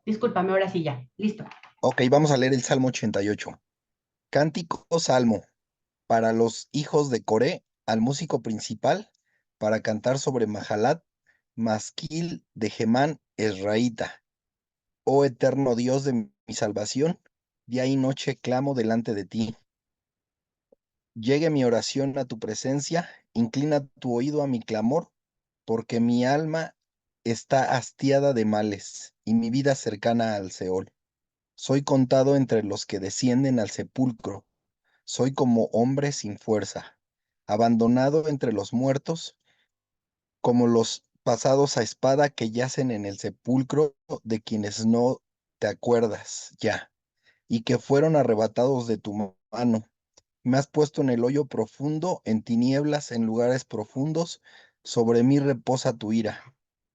Discúlpame, ahora sí ya. Listo. Ok, vamos a leer el Salmo 88. Cántico Salmo para los hijos de Coré, al músico principal, para cantar sobre Mahalat, masquil de Gemán Esraíta. Oh eterno Dios de mi salvación, día y noche clamo delante de ti. Llegue mi oración a tu presencia, inclina tu oído a mi clamor, porque mi alma está hastiada de males y mi vida cercana al Seol. Soy contado entre los que descienden al sepulcro. Soy como hombre sin fuerza, abandonado entre los muertos, como los pasados a espada que yacen en el sepulcro de quienes no te acuerdas ya, y que fueron arrebatados de tu mano. Me has puesto en el hoyo profundo, en tinieblas, en lugares profundos, sobre mí reposa tu ira,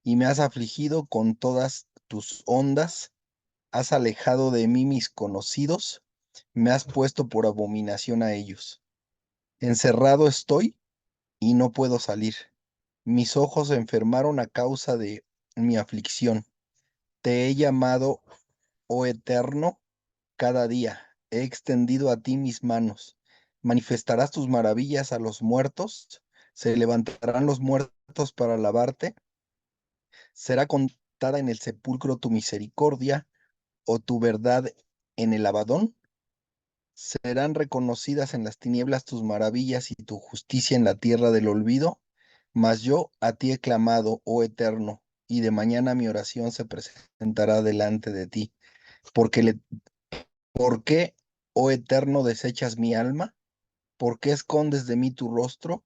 y me has afligido con todas tus ondas, has alejado de mí mis conocidos, me has puesto por abominación a ellos. Encerrado estoy y no puedo salir. Mis ojos se enfermaron a causa de mi aflicción. Te he llamado, oh Eterno, cada día. He extendido a ti mis manos. Manifestarás tus maravillas a los muertos. Se levantarán los muertos para alabarte. Será contada en el sepulcro tu misericordia o tu verdad en el Abadón. Serán reconocidas en las tinieblas tus maravillas y tu justicia en la tierra del olvido. Mas yo a ti he clamado, oh Eterno, y de mañana mi oración se presentará delante de ti. Porque ¿por qué, oh Eterno, desechas mi alma? ¿Por qué escondes de mí tu rostro?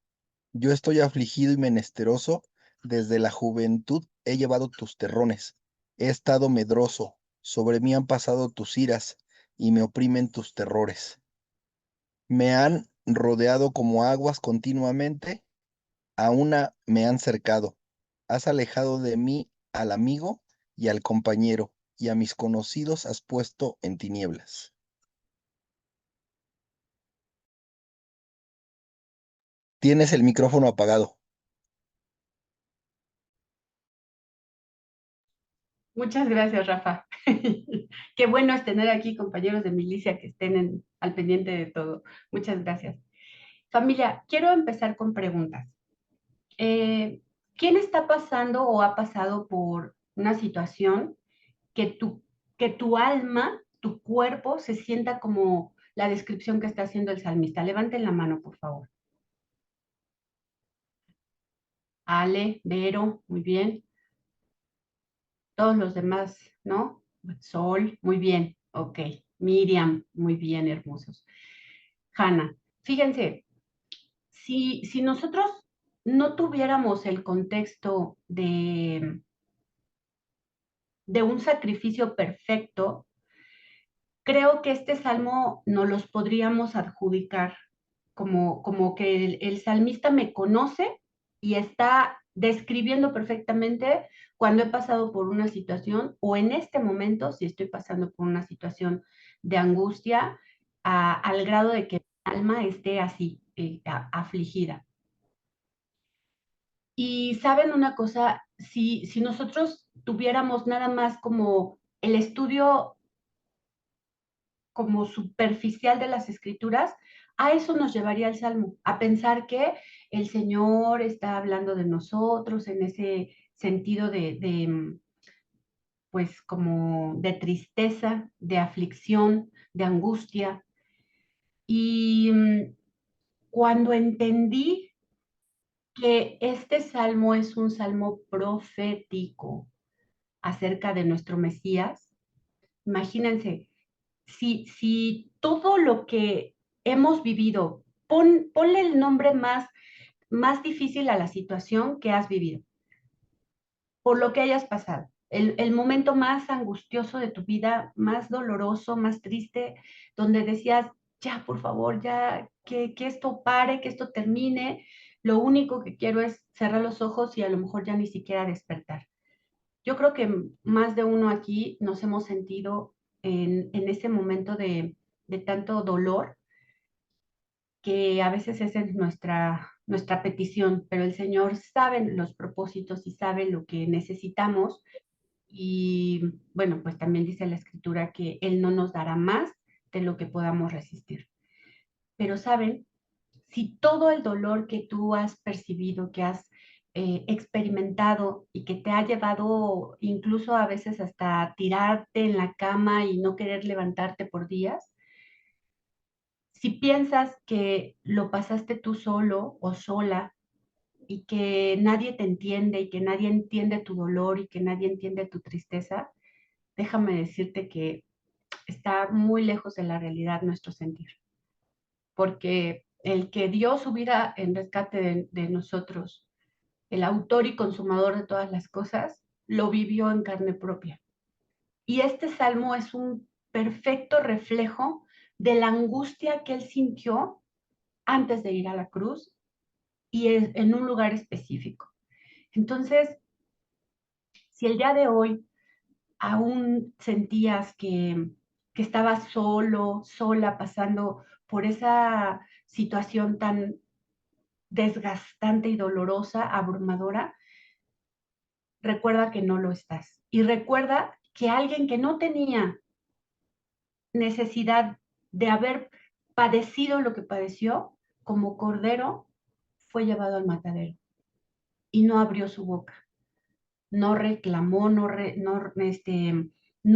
Yo estoy afligido y menesteroso. Desde la juventud he llevado tus terrones. He estado medroso. Sobre mí han pasado tus iras y me oprimen tus terrores. Me han rodeado como aguas continuamente, a una me han cercado. Has alejado de mí al amigo y al compañero, y a mis conocidos has puesto en tinieblas. Tienes el micrófono apagado. Muchas gracias, Rafa. Qué bueno es tener aquí compañeros de milicia que estén al pendiente de todo. Muchas gracias. Familia, quiero empezar con preguntas. Eh, ¿Quién está pasando o ha pasado por una situación que que tu alma, tu cuerpo se sienta como la descripción que está haciendo el salmista? Levanten la mano, por favor. Ale, Vero, muy bien. Todos los demás, ¿no? Sol, muy bien. Ok. Miriam, muy bien, hermosos. Hanna, fíjense, si nosotros no tuviéramos el contexto de un sacrificio perfecto, creo que este salmo no los podríamos adjudicar como que el salmista me conoce y está describiendo perfectamente cuando he pasado por una situación o en este momento si estoy pasando por una situación de angustia al grado de que mi alma esté así, afligida. Y saben una cosa, si nosotros tuviéramos nada más como el estudio como superficial de las escrituras, a eso nos llevaría el Salmo, a pensar que el Señor está hablando de nosotros en ese sentido pues como de tristeza, de aflicción, de angustia. Y cuando entendí que este salmo es un salmo profético acerca de nuestro Mesías, imagínense, si todo lo que hemos vivido, ponle el nombre más difícil a la situación que has vivido, por lo que hayas pasado, el momento más angustioso de tu vida, más doloroso, más triste, donde decías, ya, por favor, ya, que esto pare, que esto termine, lo único que quiero es cerrar los ojos y a lo mejor ya ni siquiera despertar. Yo creo que más de uno aquí nos hemos sentido en ese momento de tanto dolor que a veces esa es nuestra petición, pero el Señor sabe los propósitos y sabe lo que necesitamos Y bueno, pues también dice la escritura que Él no nos dará más de lo que podamos resistir. Pero saben, si todo el dolor que tú has percibido, que has experimentado y que te ha llevado incluso a veces hasta tirarte en la cama y no querer levantarte por días, si piensas que lo pasaste tú solo o sola y que nadie te entiende y que nadie entiende tu dolor y que nadie entiende tu tristeza, déjame decirte que está muy lejos de la realidad nuestro sentir, porque el que dio su vida en rescate de nosotros, el autor y consumador de todas las cosas, lo vivió en carne propia. Y este salmo es un perfecto reflejo de la angustia que él sintió antes de ir a la cruz y es en un lugar específico. Entonces, si el día de hoy aún sentías que estabas solo, sola, pasando por esa situación tan desgastante y dolorosa, abrumadora, recuerda que no lo estás. Y recuerda que alguien que no tenía necesidad de haber padecido lo que padeció, como cordero, fue llevado al matadero y no abrió su boca, no reclamó, no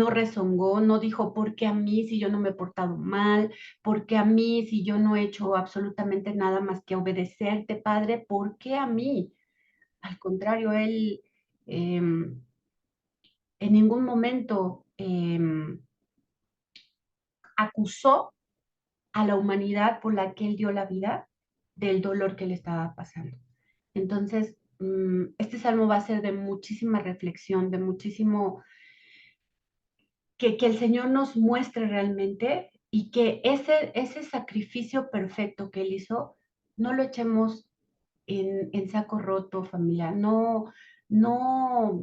rezongó, no dijo, ¿por qué a mí si yo no me he portado mal? ¿Por qué a mí si yo no he hecho absolutamente nada más que obedecerte, Padre? ¿Por qué a mí? Al contrario, él eh, en ningún momento acusó a la humanidad por la que él dio la vida del dolor que le estaba pasando. Entonces, este salmo va a ser de muchísima reflexión, de muchísimo que el Señor nos muestre realmente y que ese sacrificio perfecto que Él hizo, no lo echemos en saco roto, familia. No, no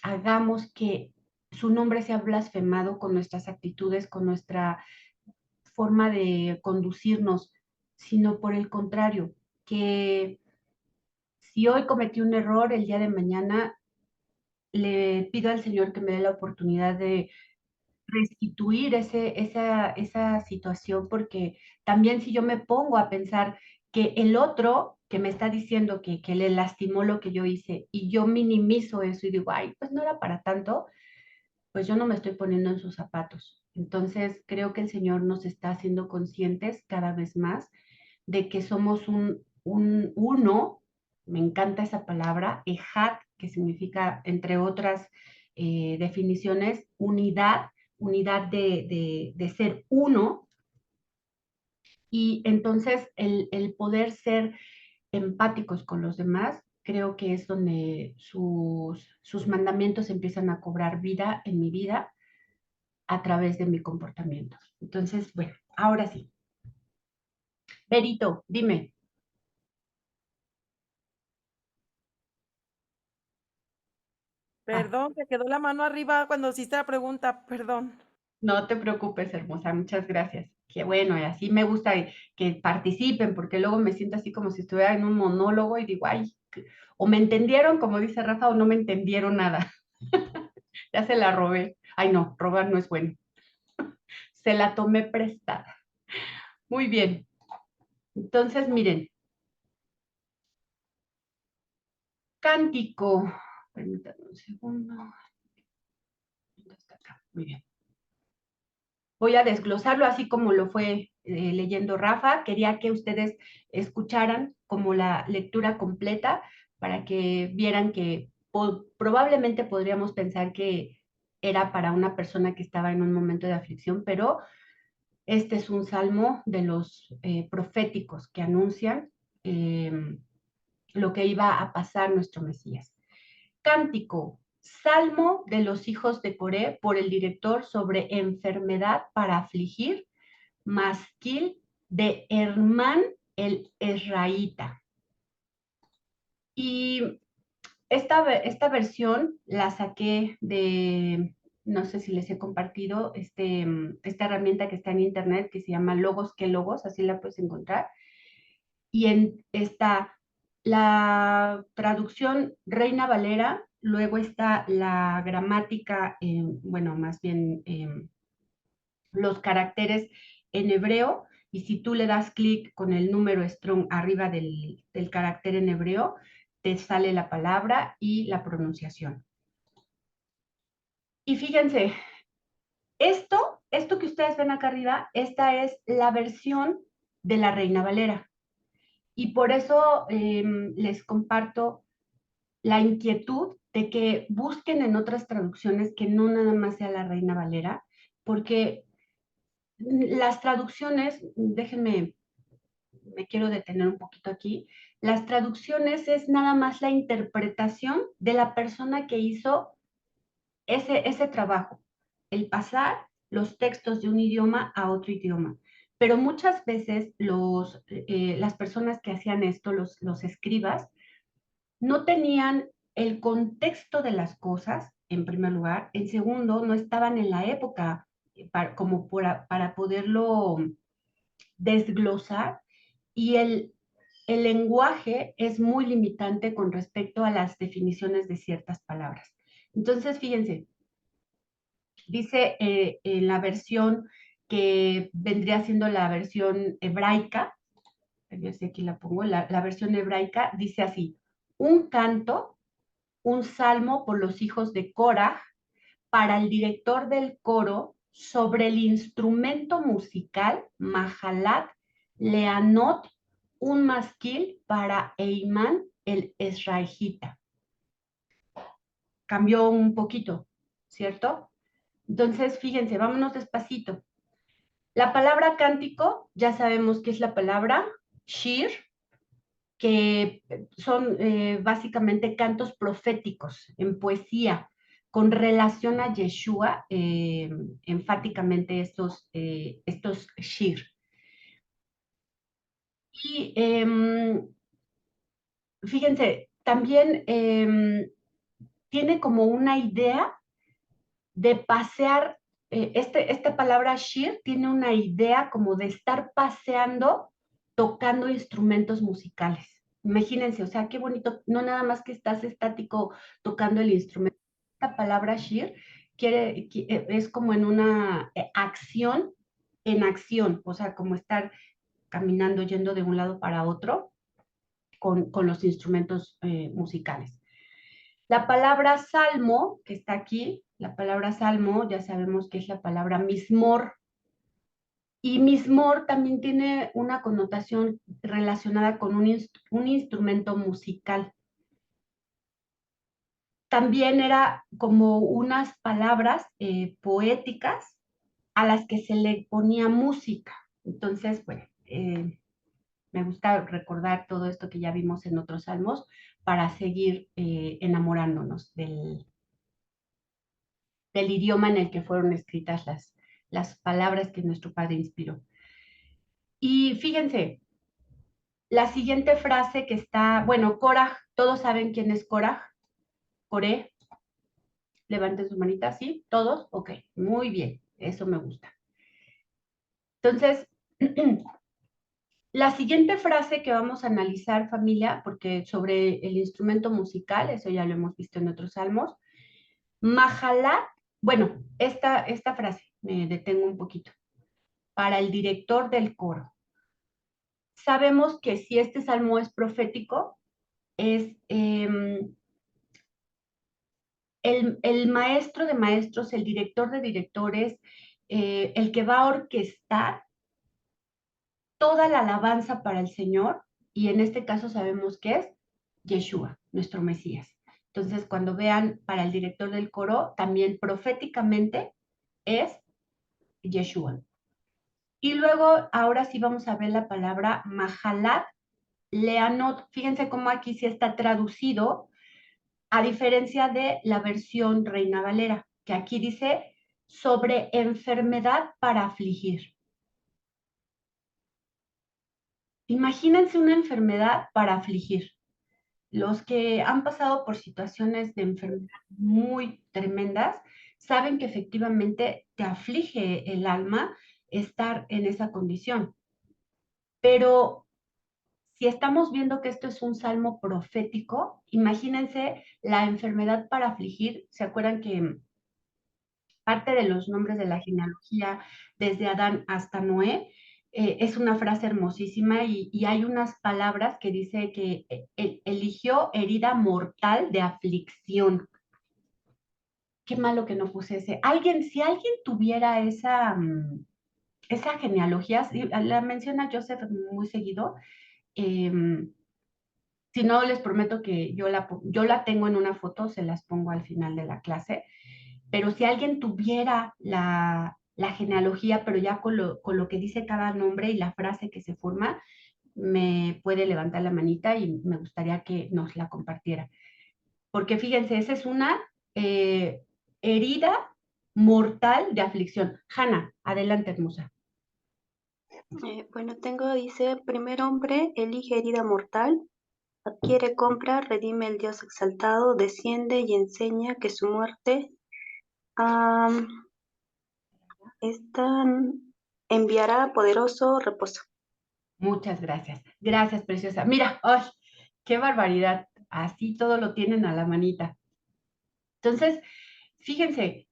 hagamos que su nombre sea blasfemado con nuestras actitudes, con nuestra forma de conducirnos, sino por el contrario, que si hoy cometí un error, el día de mañana le pido al Señor que me dé la oportunidad de restituir esa situación, porque también si yo me pongo a pensar que el otro que me está diciendo que le lastimó lo que yo hice y yo minimizo eso y digo, ay, pues no era para tanto, pues yo no me estoy poniendo en sus zapatos. Entonces, creo que el Señor nos está haciendo conscientes cada vez más de que somos un uno, me encanta esa palabra, ejat, que significa, entre otras definiciones, unidad, unidad de ser uno, y entonces el poder ser empáticos con los demás, creo que es donde sus mandamientos empiezan a cobrar vida en mi vida a través de mi comportamiento. Entonces, bueno, ahora sí. Berito, dime. Ah, Perdón, te quedó la mano arriba cuando hiciste la pregunta, perdón. no te preocupes, hermosa, muchas gracias. Qué bueno, y así me gusta que participen, porque luego me siento así como si estuviera en un monólogo y digo, ay, o me entendieron, como dice Rafa, o no me entendieron nada. Ya se la robé. Ay, no, robar no es bueno. Se la tomé prestada. Muy bien. Entonces, miren, cántico. Permítanme un segundo. Está acá. Muy bien. Voy a desglosarlo así como lo fue leyendo Rafa. Quería que ustedes escucharan como la lectura completa para que vieran que probablemente podríamos pensar que era para una persona que estaba en un momento de aflicción, pero este es un salmo de los proféticos que anuncian eh, lo que iba a pasar nuestro Mesías. Cántico, salmo de los hijos de Coré por el director sobre enfermedad para afligir, masquil de Hermán el Esraíta. Y esta versión la saqué de, no sé si les he compartido, esta herramienta que está en internet que se llama Logos que Logos, así la puedes encontrar. Y en esta, la traducción Reina Valera luego está la gramática, bueno, más bien los caracteres en hebreo, y si tú le das clic con el número strong arriba del carácter en hebreo, te sale la palabra y la pronunciación. Y fíjense, esto que ustedes ven acá arriba, esta es la versión de la Reina Valera. Y por eso les comparto la inquietud de que busquen en otras traducciones que no nada más sea la Reina Valera, porque las traducciones, déjenme, me quiero detener un poquito aquí, las traducciones es nada más la interpretación de la persona que hizo ese trabajo, el pasar los textos de un idioma a otro idioma. Pero muchas veces las personas que hacían esto, los escribas, no tenían el contexto de las cosas, en primer lugar. En segundo, no estaban en la época como para poderlo desglosar. Y el lenguaje es muy limitante con respecto a las definiciones de ciertas palabras. Entonces, fíjense, dice en la versión que vendría siendo la versión hebraica, yo sé aquí la pongo, la versión hebraica dice así: un canto, un salmo por los hijos de Korah, para el director del coro, sobre el instrumento musical, Mahalat Leanot, un masquil para Eimán el Esraelita. Cambió un poquito, ¿cierto? Entonces, fíjense, vámonos despacito. La palabra cántico, ya sabemos que es la palabra shir, que son básicamente cantos proféticos en poesía con relación a Yeshua, enfáticamente estos shir. Y fíjense, también tiene como una idea de pasear, esta palabra shir tiene una idea como de estar paseando tocando instrumentos musicales. Imagínense, o sea, qué bonito, no nada más que estás estático tocando el instrumento. Esta palabra shir es como en una acción, en acción, o sea, como estar caminando, yendo de un lado para otro con los instrumentos musicales. La palabra salmo, que está aquí, la palabra salmo, ya sabemos que es la palabra mismor. Y mismor también tiene una connotación relacionada con un instrumento musical. También era como unas palabras poéticas a las que se le ponía música. Entonces, bueno, me gusta recordar todo esto que ya vimos en otros salmos para seguir enamorándonos del idioma en el que fueron escritas las palabras que nuestro Padre inspiró. Y fíjense, la siguiente frase que está, bueno, Korah, todos saben quién es Korah, Coré, levanten su manita, ¿sí? ¿Todos? Ok, muy bien, eso me gusta. Entonces, la siguiente frase que vamos a analizar, familia, porque sobre el instrumento musical, eso ya lo hemos visto en otros salmos, Mahalat, bueno, esta frase, me detengo un poquito, para el director del coro. Sabemos que si este salmo es profético, es el maestro de maestros, el director de directores, el que va a orquestar toda la alabanza para el Señor, y en este caso sabemos que es Yeshua, nuestro Mesías. Entonces, cuando vean para el director del coro, también proféticamente es Yeshua. Y luego, ahora sí vamos a ver la palabra Mahalat Leanot. Fíjense cómo aquí sí está traducido, a diferencia de la versión Reina Valera, que aquí dice sobre enfermedad para afligir. Imagínense una enfermedad para afligir. Los que han pasado por situaciones de enfermedad muy tremendas saben que efectivamente te aflige el alma estar en esa condición. Pero si estamos viendo que esto es un salmo profético, imagínense la enfermedad para afligir. ¿Se acuerdan que parte de los nombres de la genealogía, desde Adán hasta Noé, es una frase hermosísima y hay unas palabras que dice que eligió herida mortal de aflicción? Qué malo que no puse ese. Si alguien tuviera esa genealogía, la menciona Joseph muy seguido. Si no, les prometo que yo la tengo en una foto, se las pongo al final de la clase. Pero si alguien tuviera la genealogía, pero ya con lo que dice cada nombre y la frase que se forma, me puede levantar la manita y me gustaría que nos la compartiera. Porque fíjense, esa es una eh, herida mortal de aflicción. Hanna, adelante, hermosa. Bueno, dice, primer hombre, elige herida mortal, adquiere compra, redime el Dios exaltado, desciende y enseña que su muerte esta enviará poderoso reposo. Muchas gracias. Gracias, preciosa. Mira, ¡ay! ¡Qué barbaridad! Así todo lo tienen a la manita. Entonces, fíjense,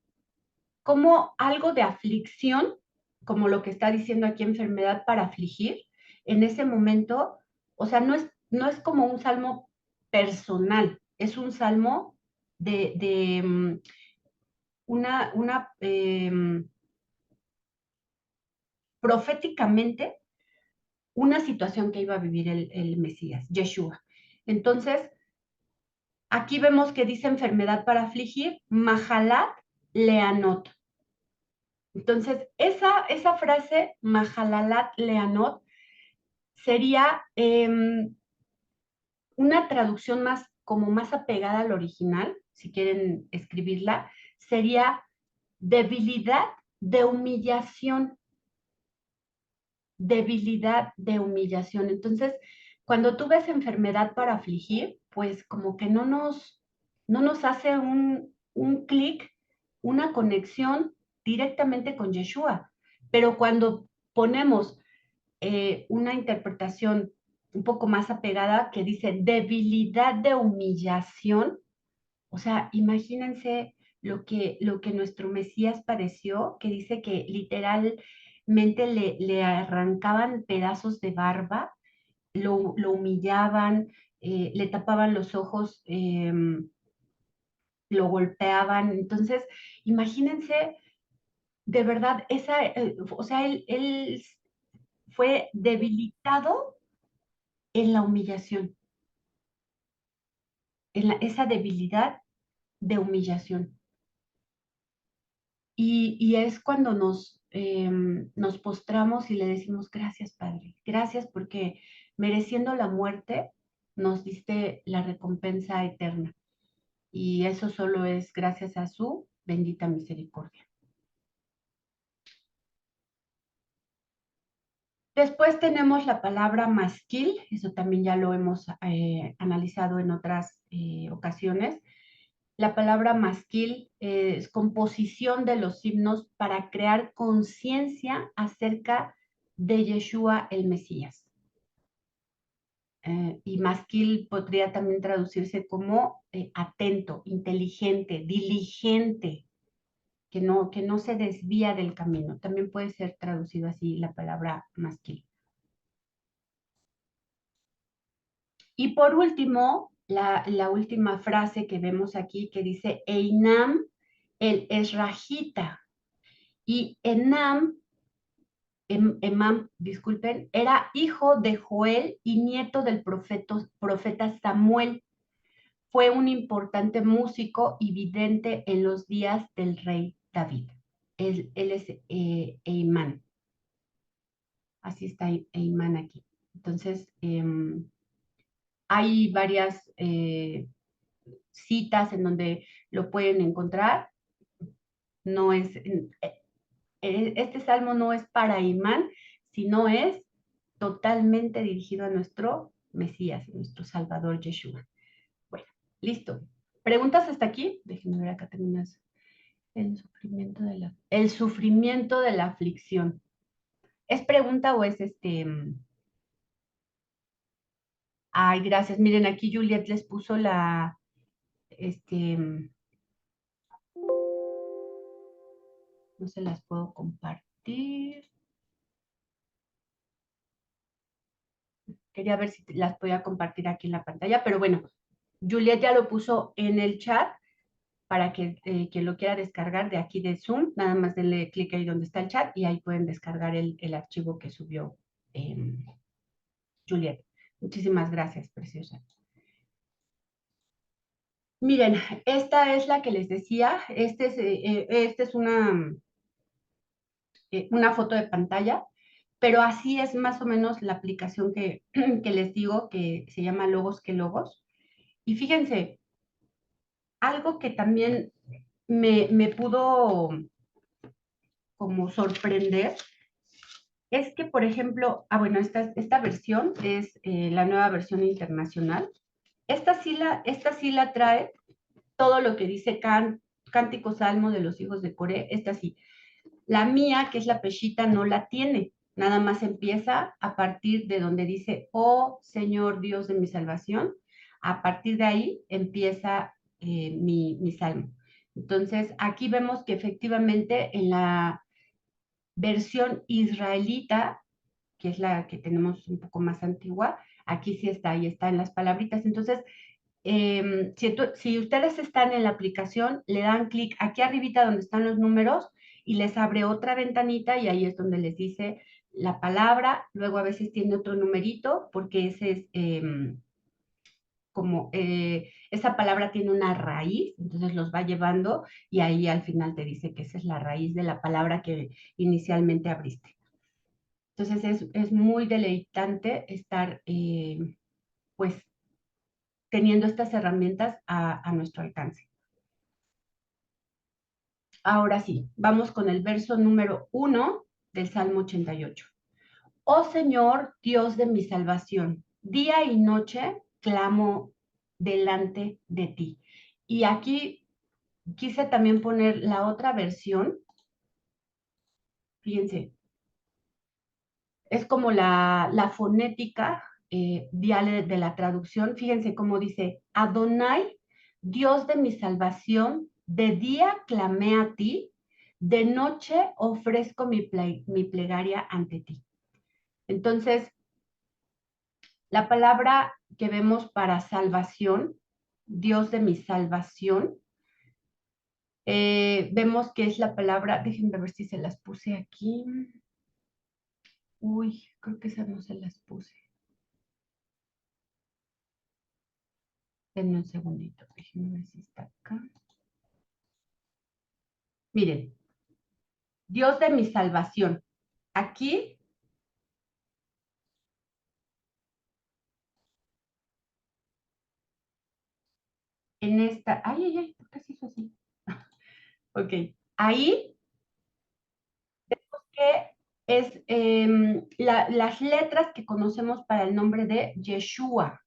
como algo de aflicción, como lo que está diciendo aquí, enfermedad para afligir, en ese momento, o sea, no es como un salmo personal, es un salmo de proféticamente, una situación que iba a vivir el Mesías, Yeshua. Entonces, aquí vemos que dice enfermedad para afligir, Mahalat Leanot. Entonces, esa frase, Mahalalat Leanot, sería una traducción como más apegada al original, si quieren escribirla, sería debilidad de humillación. Debilidad de humillación. Entonces, cuando tú ves enfermedad para afligir, pues como que no nos hace un clic, una conexión directamente con Yeshua. Pero cuando ponemos una interpretación un poco más apegada que dice debilidad de humillación, o sea, imagínense lo que nuestro Mesías padeció, que dice que literalmente le arrancaban pedazos de barba, lo humillaban, le tapaban los ojos, lo golpeaban. Entonces, imagínense, de verdad, o sea, él fue debilitado en la humillación, esa debilidad de humillación. Y es cuando nos postramos y le decimos, gracias, Padre, gracias porque mereciendo la muerte nos diste la recompensa eterna. Y eso solo es gracias a su bendita misericordia. Después tenemos la palabra masquil, eso también ya lo hemos analizado en otras ocasiones. La palabra masquil es composición de los himnos para crear conciencia acerca de Yeshua el Mesías. Y masquil podría también traducirse como atento, inteligente, diligente, que no se desvía del camino. También puede ser traducido así la palabra masquil. Y por último, la última frase que vemos aquí que dice Einam el Esrajita. Y Emam, disculpen, era hijo de Joel y nieto del profeta Samuel. Fue un importante músico y vidente en los días del rey David. Él es Eimán. Así está Eimán aquí. Entonces, hay varias citas en donde lo pueden encontrar. No es, este salmo no es para Imán, sino es totalmente dirigido a nuestro Mesías, a nuestro Salvador Yeshua. Bueno, listo. ¿Preguntas hasta aquí? Déjenme ver acá terminas. El sufrimiento de la aflicción. ¿Es pregunta o es Ay, gracias. Miren, aquí Juliet les puso no se las puedo compartir. Quería ver si las podía compartir aquí en la pantalla, pero bueno, Juliet ya lo puso en el chat para que quien lo quiera descargar de aquí de Zoom, nada más denle clic ahí donde está el chat y ahí pueden descargar el archivo que subió Juliet. Muchísimas gracias, preciosa. Miren, esta es la que les decía. Esta es una foto de pantalla, pero así es más o menos la aplicación que les digo, que se llama Logos que Logos. Y fíjense, algo que también me pudo como sorprender es que, por ejemplo, bueno, esta versión es la nueva versión internacional. Esta sí la trae todo lo que dice Cántico Salmo de los hijos de Coré, esta sí. La mía, que es la peshita, no la tiene. Nada más empieza a partir de donde dice, oh Señor Dios de mi salvación. A partir de ahí empieza mi salmo. Entonces, aquí vemos que efectivamente en la versión israelita, que es la que tenemos un poco más antigua, aquí sí está, ahí está en las palabritas. Entonces, si ustedes están en la aplicación, le dan clic aquí arribita donde están los números y les abre otra ventanita y ahí es donde les dice la palabra, luego a veces tiene otro numerito porque ese es esa palabra tiene una raíz, entonces los va llevando y ahí al final te dice que esa es la raíz de la palabra que inicialmente abriste. Entonces es muy deleitante estar pues teniendo estas herramientas a nuestro alcance. Ahora sí, vamos con el verso número 1 del Salmo 88. Oh Señor, Dios de mi salvación, día y noche clamo delante de ti. Y aquí quise también poner la otra versión. Fíjense, es como la fonética de la traducción. Fíjense cómo dice, Adonai, Dios de mi salvación, de día clamé a ti, de noche ofrezco mi plegaria ante ti. Entonces, la palabra que vemos para salvación, Dios de mi salvación, vemos que es la palabra, déjenme ver si se las puse aquí. Uy, creo que esas no se las puse. Denme un segundito, déjenme ver si está acá. Miren, Dios de mi salvación. Aquí, en esta, ¿por qué se hizo así? Ok, ahí que es las letras que conocemos para el nombre de Yeshua.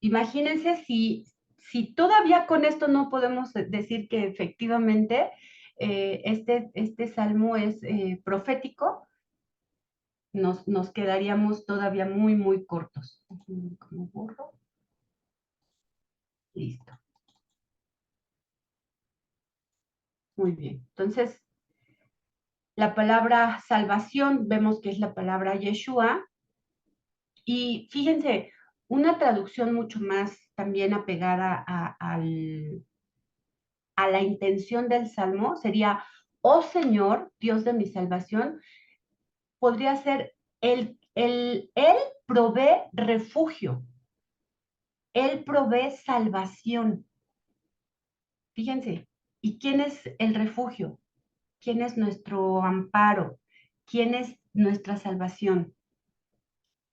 Imagínense si todavía con esto no podemos decir que efectivamente este salmo es profético, nos quedaríamos todavía muy, muy cortos. Como burro. Listo. Muy bien. Entonces, la palabra salvación, vemos que es la palabra Yeshua. Y fíjense, una traducción mucho más también apegada a la intención del salmo sería, oh Señor, Dios de mi salvación, podría ser Él provee refugio, Él provee salvación. Fíjense, ¿y quién es el refugio? ¿Quién es nuestro amparo? ¿Quién es nuestra salvación?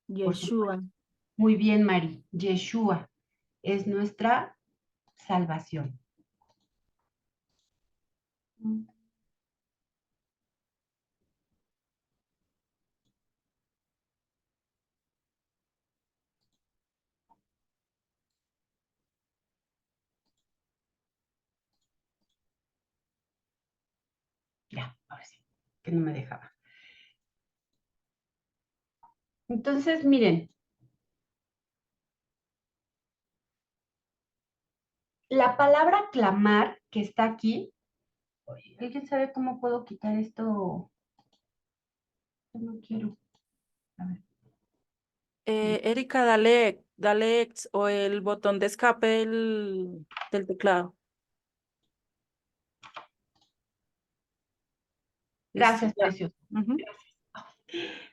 Por Yeshua. supuesto. Muy bien, Mari. Yeshua es nuestra salvación. Ya, ahora sí, que no me dejaba. Entonces, miren, la palabra clamar que está aquí, ¿alguien sabe cómo puedo quitar esto? Yo no quiero. A ver. Erika, dale X o el botón de escape del teclado. Listo, Gracias, ya. precioso. Ujú.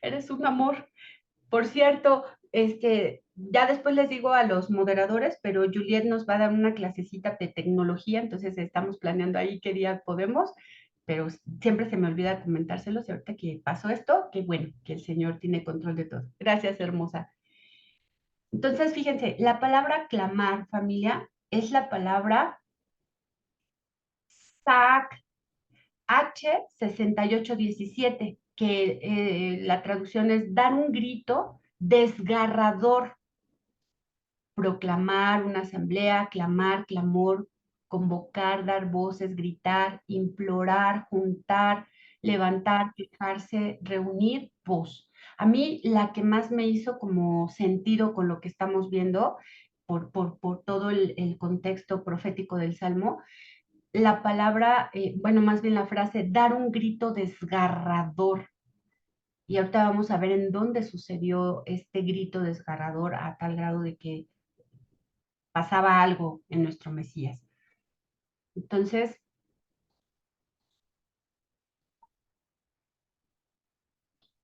Eres un amor. Por cierto, ya después les digo a los moderadores, pero Juliet nos va a dar una clasecita de tecnología, entonces estamos planeando ahí qué día podemos, pero siempre se me olvida comentárselos y ahorita que pasó esto, que bueno, que el Señor tiene control de todo. Gracias, hermosa. Entonces, fíjense, la palabra clamar, familia, es la palabra SAC H6817, que la traducción es dar un grito desgarrador, proclamar una asamblea, clamar, clamor, convocar, dar voces, gritar, implorar, juntar, levantar, quejarse, reunir, voz. A mí la que más me hizo como sentido con lo que estamos viendo, por todo el contexto profético del Salmo, la palabra, bueno, más bien la frase, dar un grito desgarrador. Y ahorita vamos a ver en dónde sucedió este grito desgarrador a tal grado de que pasaba algo en nuestro Mesías. Entonces,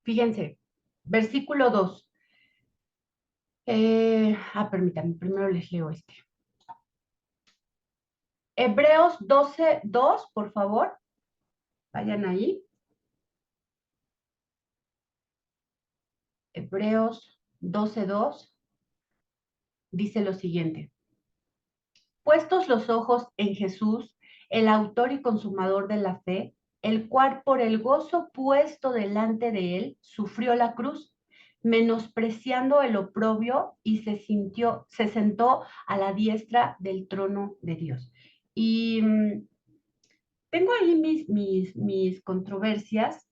fíjense, versículo 2. Permítanme, primero les leo este. Hebreos 12:2, por favor, vayan ahí. Hebreos 12:2 dice lo siguiente. Puestos los ojos en Jesús, el autor y consumador de la fe, el cual por el gozo puesto delante de él sufrió la cruz, menospreciando el oprobio y se sentó a la diestra del trono de Dios. Y tengo ahí mis controversias.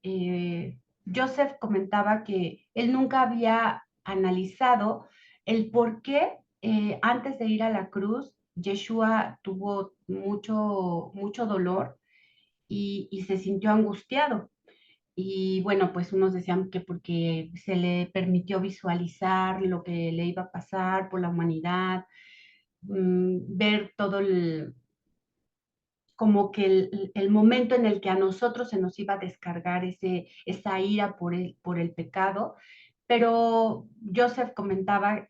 Joseph comentaba que él nunca había analizado el por qué antes de ir a la cruz, Yeshua tuvo mucho dolor y se sintió angustiado. Y bueno, pues unos decían que porque se le permitió visualizar lo que le iba a pasar por la humanidad, ver todo como que el momento en el que a nosotros se nos iba a descargar esa ira por el pecado, pero Joseph comentaba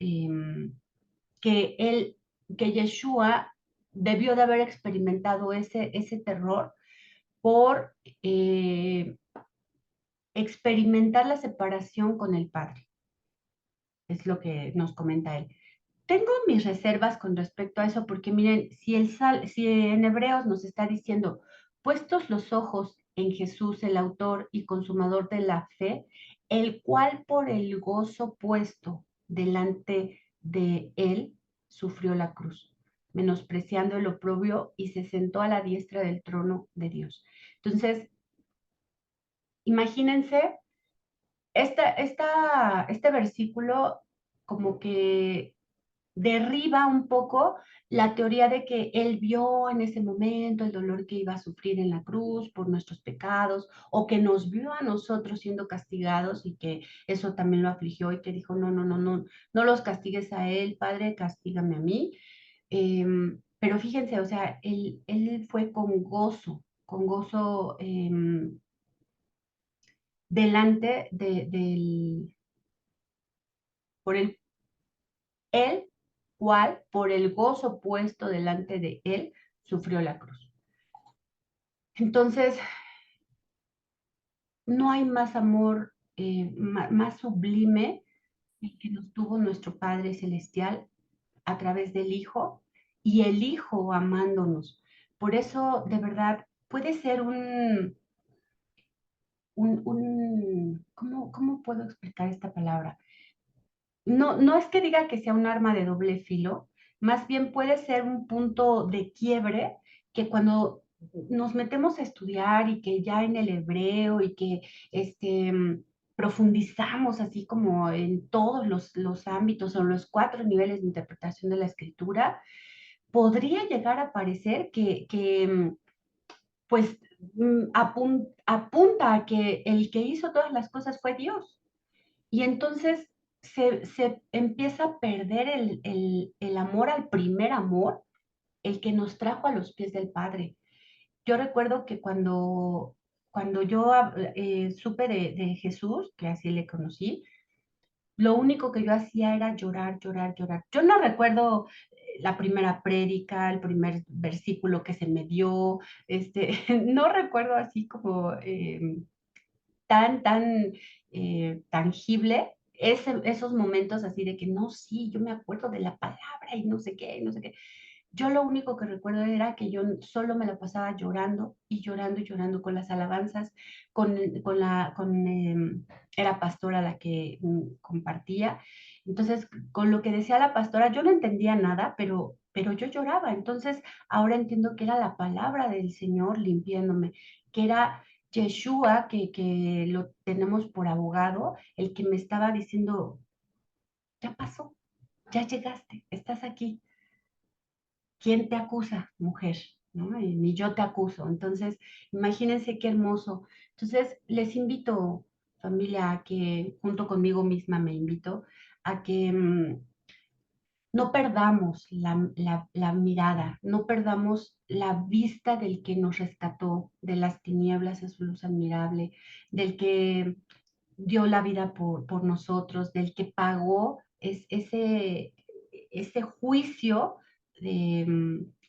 que Yeshua debió de haber experimentado ese terror por experimentar la separación con el Padre, es lo que nos comenta él. Tengo mis reservas con respecto a eso, porque miren, si en Hebreos nos está diciendo, puestos los ojos en Jesús, el autor y consumador de la fe, el cual por el gozo puesto delante de él sufrió la cruz, menospreciando el oprobio y se sentó a la diestra del trono de Dios. Entonces, imagínense, este versículo como que derriba un poco la teoría de que él vio en ese momento el dolor que iba a sufrir en la cruz por nuestros pecados, o que nos vio a nosotros siendo castigados y que eso también lo afligió y que dijo, no, no, no, no, no los castigues a él, Padre, castígame a mí. Pero fíjense, o sea, él fue con gozo delante por el cual, por el gozo puesto delante de él, sufrió la cruz. Entonces, no hay más amor más sublime el que nos tuvo nuestro Padre Celestial a través del Hijo, y el Hijo amándonos. Por eso, de verdad, puede ser ¿cómo puedo explicar esta palabra? No es que diga que sea un arma de doble filo, más bien puede ser un punto de quiebre que cuando nos metemos a estudiar y que ya en el hebreo y que profundizamos así como en todos los ámbitos o los 4 niveles de interpretación de la escritura, podría llegar a parecer que pues apunta a que el que hizo todas las cosas fue Dios. Y entonces se empieza a perder el amor al primer amor, el que nos trajo a los pies del Padre. Yo recuerdo que cuando yo supe de Jesús, que así le conocí, lo único que yo hacía era llorar, llorar, llorar. Yo no recuerdo la primera prédica, el primer versículo que se me dio, no recuerdo así como tan tangible esos momentos así de que no, sí, yo me acuerdo de la palabra y no sé qué, no sé qué. Yo lo único que recuerdo era que yo solo me la pasaba llorando y llorando y llorando con las alabanzas, era pastora la que compartía. Entonces, con lo que decía la pastora, yo no entendía nada, pero yo lloraba. Entonces, ahora entiendo que era la palabra del Señor limpiándome, que era Yeshua, que lo tenemos por abogado, el que me estaba diciendo, ya pasó, ya llegaste, estás aquí. ¿Quién te acusa, mujer? ¿No? Y ni yo te acuso. Entonces, imagínense qué hermoso. Entonces, les invito, familia, a que junto conmigo misma me invito a que no perdamos la mirada, no perdamos la vista del que nos rescató de las tinieblas a su luz admirable, del que dio la vida por nosotros, del que pagó ese juicio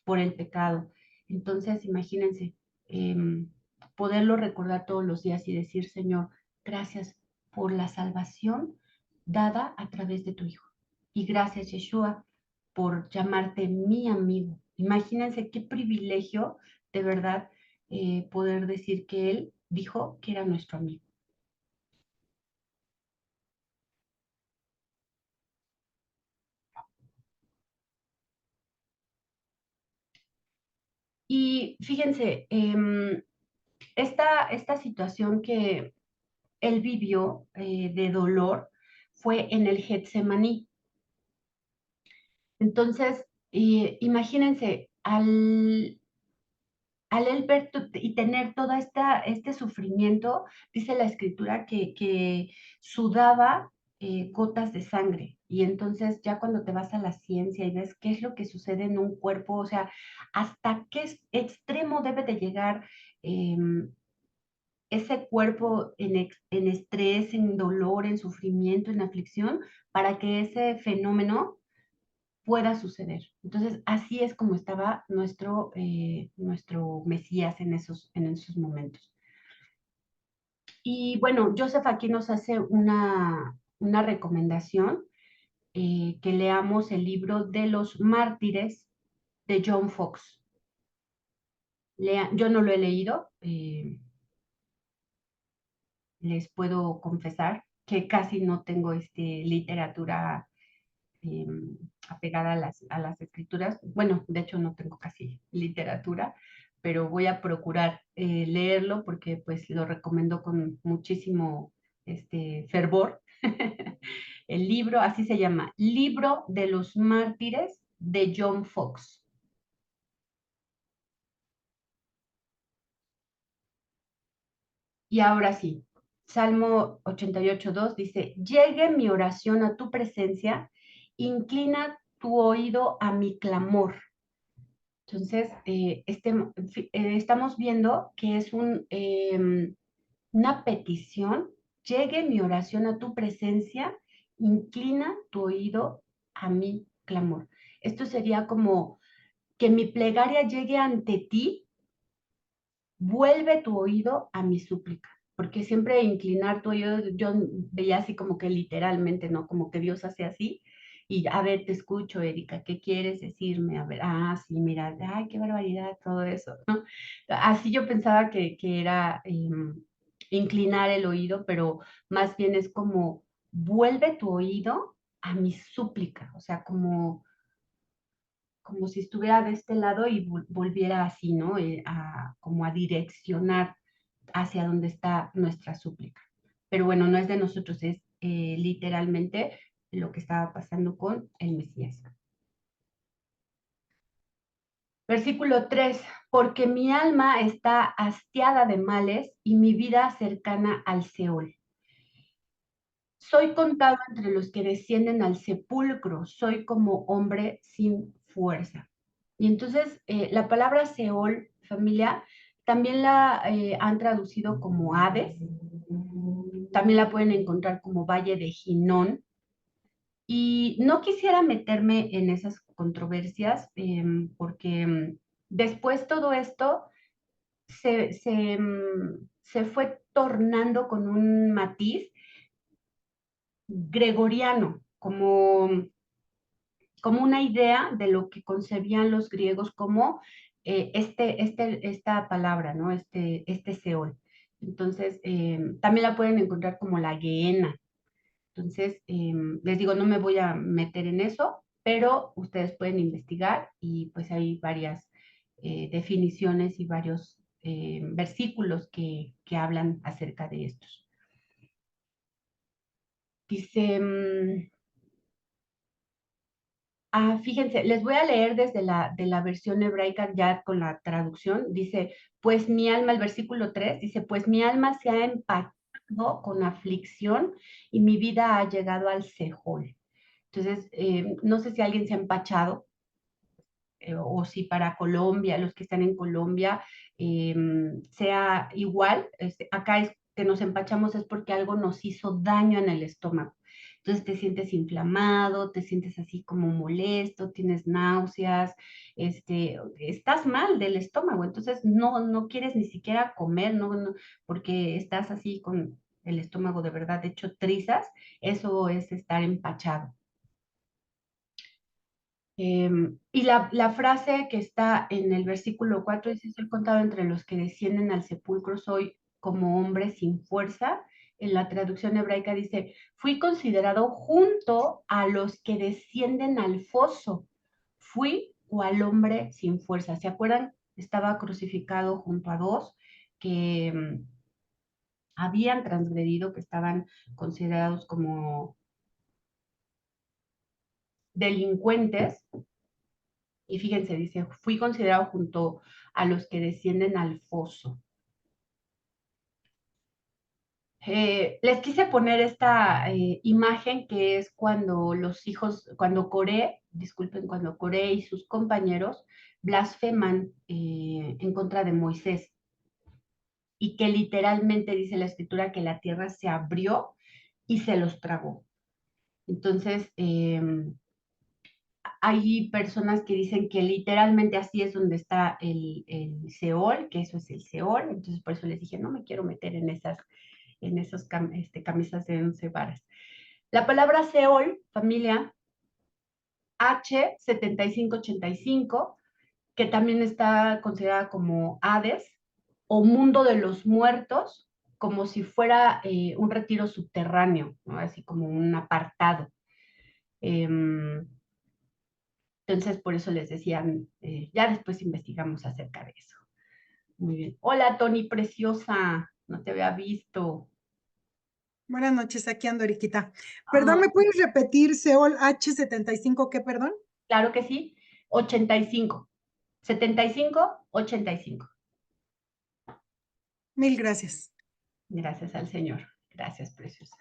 por el pecado. Entonces, imagínense, poderlo recordar todos los días y decir, Señor, gracias por la salvación dada a través de tu Hijo. Y gracias, Yeshua, por llamarte mi amigo. Imagínense qué privilegio, de verdad, poder decir que Él dijo que era nuestro amigo. Y fíjense, esta situación que él vivió de dolor fue en el Getsemaní. Entonces, imagínense, al él ver y tener todo este sufrimiento, dice la escritura que sudaba gotas de sangre. Y entonces ya cuando te vas a la ciencia y ves qué es lo que sucede en un cuerpo, o sea, hasta qué extremo debe de llegar ese cuerpo en estrés, en dolor, en sufrimiento, en aflicción, para que ese fenómeno pueda suceder. Entonces, así es como estaba nuestro Mesías en esos momentos. Y bueno, Joseph aquí nos hace una recomendación, que leamos el libro de los mártires de John Fox. Yo no lo he leído, les puedo confesar que casi no tengo literatura eh, apegada a las escrituras. Bueno, de hecho no tengo casi literatura, pero voy a procurar leerlo porque pues lo recomiendo con muchísimo fervor. El libro, así se llama, Libro de los Mártires de John Fox. Y ahora sí, Salmo 88:2 dice, llegue mi oración a tu presencia, inclina tu oído a mi clamor. Entonces, estamos viendo que es una petición, llegue mi oración a tu presencia, inclina tu oído a mi clamor. Esto sería como que mi plegaria llegue ante ti, vuelve tu oído a mi súplica, porque siempre inclinar tu oído, yo veía así como que literalmente, ¿no? Como que Dios hace así, y a ver, te escucho, Erika, ¿qué quieres decirme? A ver, sí, mira, ay, qué barbaridad, todo eso, ¿no? Así yo pensaba que era inclinar el oído, pero más bien es como, vuelve tu oído a mi súplica, o sea, como si estuviera de este lado y volviera así, ¿no? Como a direccionar hacia donde está nuestra súplica. pero bueno, no es de nosotros, es literalmente lo que estaba pasando con el Mesías. Versículo 3, porque mi alma está hastiada de males y mi vida cercana al Seol. Soy contado entre los que descienden al sepulcro, soy como hombre sin fuerza. Y entonces la palabra Seol, familia, también la han traducido como Hades, también la pueden encontrar como Valle de Hinón. Y no quisiera meterme en esas controversias porque después todo esto se fue tornando con un matiz gregoriano, como una idea de lo que concebían los griegos como esta palabra, ¿no? Este Seol. Entonces, también la pueden encontrar como la Gehenna. Entonces, les digo, no me voy a meter en eso, pero ustedes pueden investigar y pues hay varias definiciones y varios versículos que hablan acerca de estos. Dice, fíjense, les voy a leer desde de la versión hebraica ya con la traducción. Dice, pues mi alma, el versículo 3, dice, pues mi alma se ha empachado con aflicción y mi vida ha llegado al Sehol. Entonces, no sé si alguien se ha empachado o si para Colombia, los que están en Colombia, sea igual. Acá es que nos empachamos es porque algo nos hizo daño en el estómago. Entonces te sientes inflamado, te sientes así como molesto, tienes náuseas, estás mal del estómago, entonces no quieres ni siquiera comer, porque estás así con el estómago de verdad hecho trizas, eso es estar empachado. Y la frase que está en el versículo 4 dice, soy contado entre los que descienden al sepulcro, soy como hombre sin fuerza. En la traducción hebraica dice, fui considerado junto a los que descienden al foso. Fui cual hombre sin fuerza. ¿Se acuerdan? Estaba crucificado junto a dos que habían transgredido, que estaban considerados como delincuentes. Y fíjense, dice, fui considerado junto a los que descienden al foso. Les quise poner esta imagen que es cuando cuando Coré y sus compañeros blasfeman en contra de Moisés. Y que literalmente dice la escritura que la tierra se abrió y se los tragó. Entonces, hay personas que dicen que literalmente así es donde está el Seol, que eso es el Seol, entonces por eso les dije, no me quiero meter en esas camisas de 11 varas. La palabra Seol, familia, H7585, que también está considerada como Hades, o mundo de los muertos, como si fuera un retiro subterráneo, ¿no? Así como un apartado. Entonces, por eso les decían, ya después investigamos acerca de eso. Muy bien. Hola, Tony, preciosa. No te había visto. Buenas noches, aquí ando, Eriquita. Perdón, ¿me puedes repetir Seol H75 qué, perdón? Claro que sí. 85. 75, 85. Mil gracias. Gracias al Señor. Gracias, preciosa.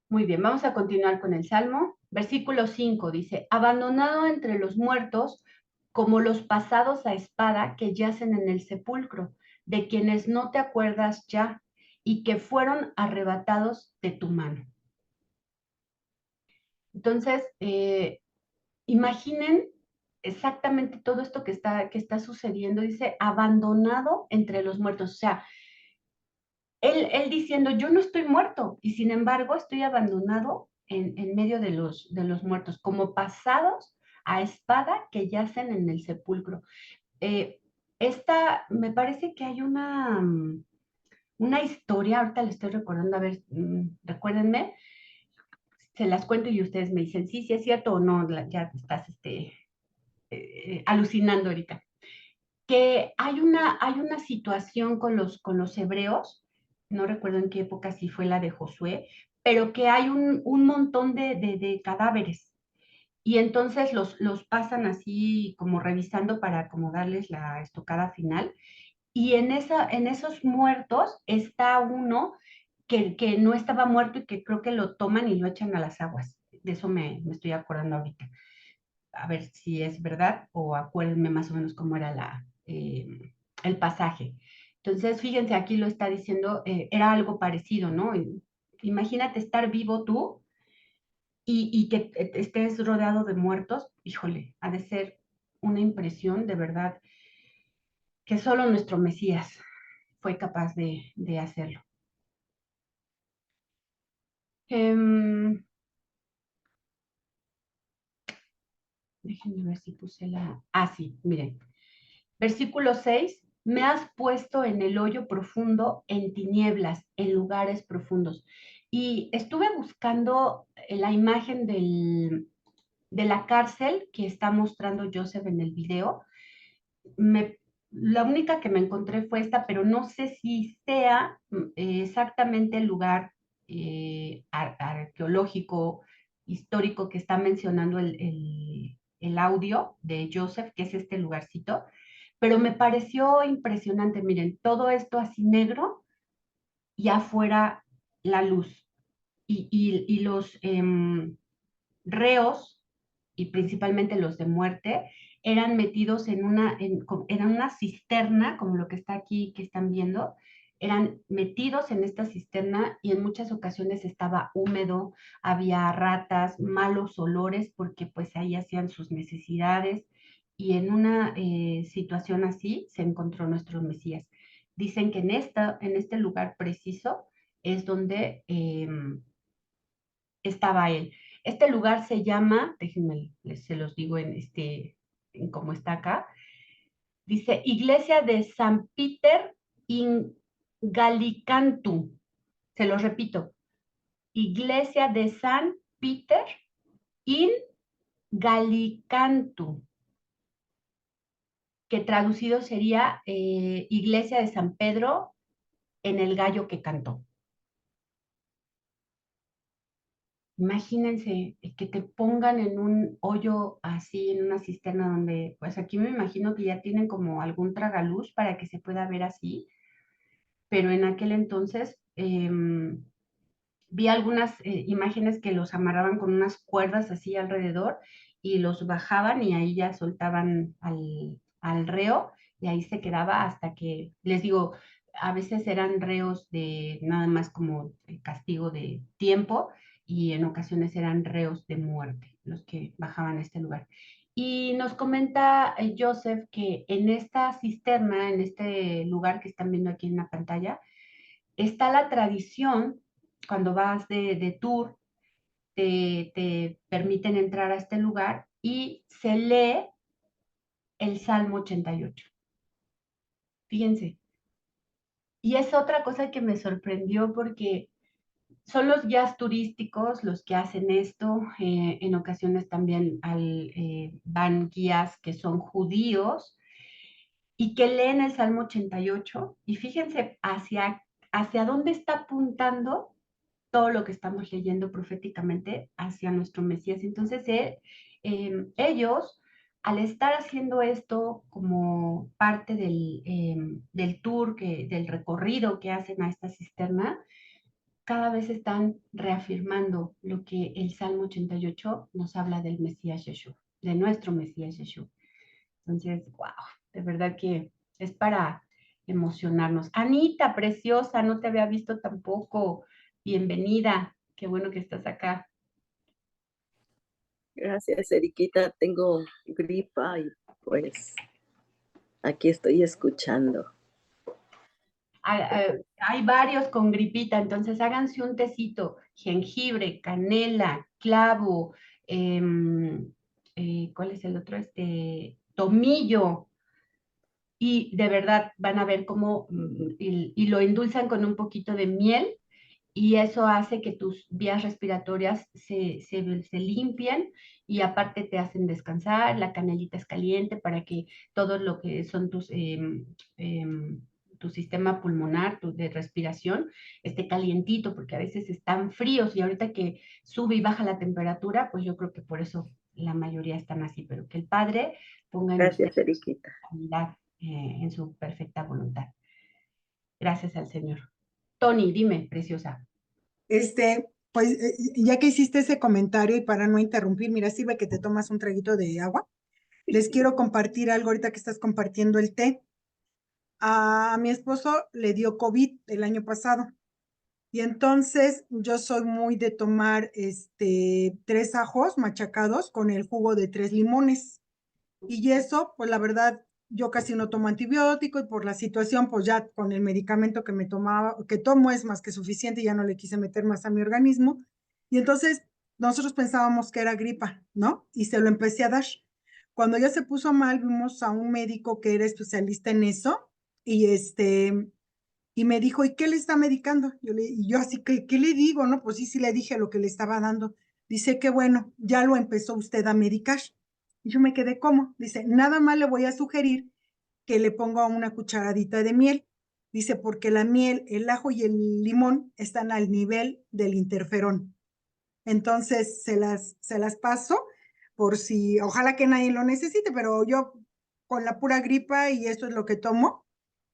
Muy bien, vamos a continuar con el Salmo. Versículo 5 dice, abandonado entre los muertos, como los pasados a espada que yacen en el sepulcro, de quienes no te acuerdas ya y que fueron arrebatados de tu mano. Entonces, imaginen exactamente todo esto que está sucediendo. Dice, abandonado entre los muertos. O sea, él diciendo, yo no estoy muerto y sin embargo estoy abandonado en medio de los muertos, como pasados a espada que yacen en el sepulcro. Me parece que hay una historia, ahorita le estoy recordando, a ver, recuérdenme, se las cuento y ustedes me dicen, sí, sí es cierto o no, ya estás alucinando ahorita. Que hay una situación con los hebreos no recuerdo en qué época, si fue la de Josué, pero que hay un montón de cadáveres. Y entonces los pasan así como revisando para como darles la estocada final. Y en esos muertos está uno que no estaba muerto y que creo que lo toman y lo echan a las aguas. De eso me estoy acordando ahorita. A ver si es verdad o acuérdenme más o menos cómo era el pasaje. Entonces, fíjense, aquí lo está diciendo, era algo parecido, ¿no? Imagínate estar vivo tú y que estés rodeado de muertos. Híjole, ha de ser una impresión de verdad que solo nuestro Mesías fue capaz de hacerlo. Déjenme ver si puse la... Ah, sí, miren. Versículo 6. Me has puesto en el hoyo profundo, en tinieblas, en lugares profundos. Y estuve buscando la imagen de la cárcel que está mostrando Joseph en el video. La única que me encontré fue esta, pero no sé si sea exactamente el lugar arqueológico, histórico que está mencionando el audio de Joseph, que es este lugarcito, pero me pareció impresionante. Miren, todo esto así negro y afuera la luz. Y los reos, y principalmente los de muerte, eran metidos en una cisterna, como lo que está aquí, que están viendo, eran metidos en esta cisterna y en muchas ocasiones estaba húmedo, había ratas, malos olores, porque pues ahí hacían sus necesidades, y en una situación así se encontró nuestro Mesías. Dicen que en este lugar preciso es donde estaba él. Este lugar se llama, déjenme, se los digo en cómo está acá, dice Iglesia de San Peter in Gallicantum. Se los repito, Iglesia de San Peter in Gallicantum, que traducido sería Iglesia de San Pedro en el gallo que cantó. Imagínense que te pongan en un hoyo así, en una cisterna donde, pues aquí me imagino que ya tienen como algún tragaluz para que se pueda ver así, pero en aquel entonces vi algunas imágenes que los amarraban con unas cuerdas así alrededor y los bajaban y ahí ya soltaban al reo y ahí se quedaba hasta que, les digo, a veces eran reos de nada más como el castigo de tiempo y en ocasiones eran reos de muerte los que bajaban a este lugar. Y nos comenta Joseph que en esta cisterna, en este lugar que están viendo aquí en la pantalla, está la tradición, cuando vas de tour, te permiten entrar a este lugar y se lee el Salmo 88. Fíjense. Y es otra cosa que me sorprendió porque son los guías turísticos los que hacen esto. En ocasiones también van guías que son judíos y que leen el Salmo 88. Y fíjense hacia dónde está apuntando todo lo que estamos leyendo proféticamente hacia nuestro Mesías. Entonces, ellos, al estar haciendo esto como parte del tour, del recorrido que hacen a esta cisterna, cada vez están reafirmando lo que el Salmo 88 nos habla del Mesías Yeshua, de nuestro Mesías Yeshua. Entonces, wow, de verdad que es para emocionarnos. Anita, preciosa, no te había visto tampoco. Bienvenida, qué bueno que estás acá. Gracias, Eriquita. Tengo gripa y pues aquí estoy escuchando. Hay varios con gripita, entonces háganse un tecito, jengibre, canela, clavo, ¿cuál es el otro? Tomillo, y de verdad van a ver cómo, y lo endulzan con un poquito de miel, y eso hace que tus vías respiratorias se limpien y aparte te hacen descansar. La canelita es caliente para que todo lo que son tus tu sistema pulmonar, de respiración, esté calientito, porque a veces están fríos y ahorita que sube y baja la temperatura, pues yo creo que por eso la mayoría están así, pero que el Padre ponga en usted Gracias, Eriquita. unidad en su perfecta voluntad. Gracias al Señor. Tony, dime, preciosa. Pues ya que hiciste ese comentario y para no interrumpir, mira, sirve que te tomas un traguito de agua. Les quiero compartir algo ahorita que estás compartiendo el té. A mi esposo le dio COVID el año pasado y entonces yo soy muy de tomar 3 ajos machacados con el jugo de 3 limones. Y eso, pues la verdad, yo casi no tomo antibiótico y por la situación, pues ya con el medicamento que me tomaba, que tomo es más que suficiente y ya no le quise meter más a mi organismo. Y entonces nosotros pensábamos que era gripa, ¿no? Y se lo empecé a dar. Cuando ya se puso mal, vimos a un médico que era especialista en eso y y me dijo, ¿y qué le está medicando? Y yo así que, ¿qué le digo? No, pues sí le dije lo que le estaba dando. Dice que bueno, ya lo empezó usted a medicar. Y yo me quedé, ¿cómo? Dice, nada más le voy a sugerir que le ponga una cucharadita de miel. Dice, porque la miel, el ajo y el limón están al nivel del interferón. Entonces, se las paso por si, ojalá que nadie lo necesite, pero yo con la pura gripa y esto es lo que tomo,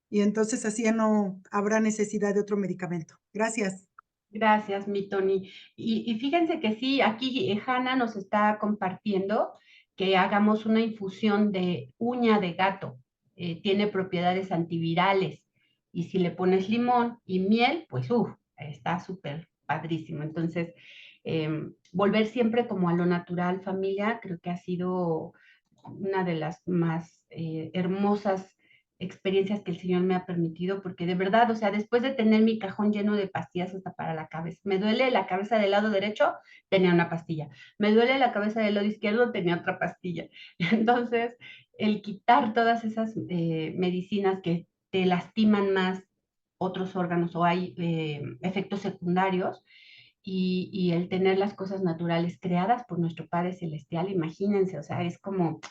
y entonces así ya no habrá necesidad de otro medicamento. Gracias. Gracias, mi Tony. Y fíjense que sí, aquí Hanna nos está compartiendo que hagamos una infusión de uña de gato. Tiene propiedades antivirales. Y si le pones limón y miel, pues está súper padrísimo. Entonces, volver siempre como a lo natural, familia, creo que ha sido una de las más hermosas experiencias que el Señor me ha permitido, porque de verdad, o sea, después de tener mi cajón lleno de pastillas hasta para la cabeza, me duele la cabeza del lado derecho, tenía una pastilla, me duele la cabeza del lado izquierdo, tenía otra pastilla. Entonces, el quitar todas esas medicinas que te lastiman más otros órganos o hay efectos secundarios, y el tener las cosas naturales creadas por nuestro Padre Celestial, imagínense, o sea, es como,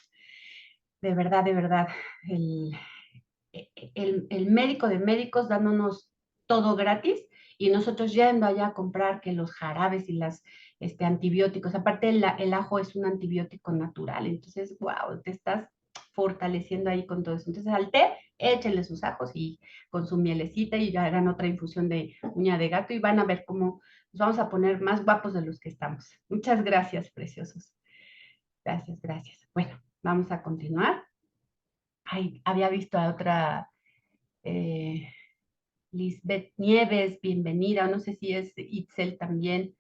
de verdad, el, el médico de médicos dándonos todo gratis y nosotros yendo allá a comprar que los jarabes y las antibióticos. Aparte, el ajo es un antibiótico natural, entonces, wow, te estás fortaleciendo ahí con todo eso. Entonces, al té, échenle sus ajos y con su mielecita y ya hagan otra infusión de uña de gato y van a ver cómo nos vamos a poner más guapos de los que estamos. Muchas gracias, preciosos. Gracias, gracias. Bueno, vamos a continuar. Ay, había visto a otra Lisbeth Nieves, bienvenida, no sé si es Itzel también,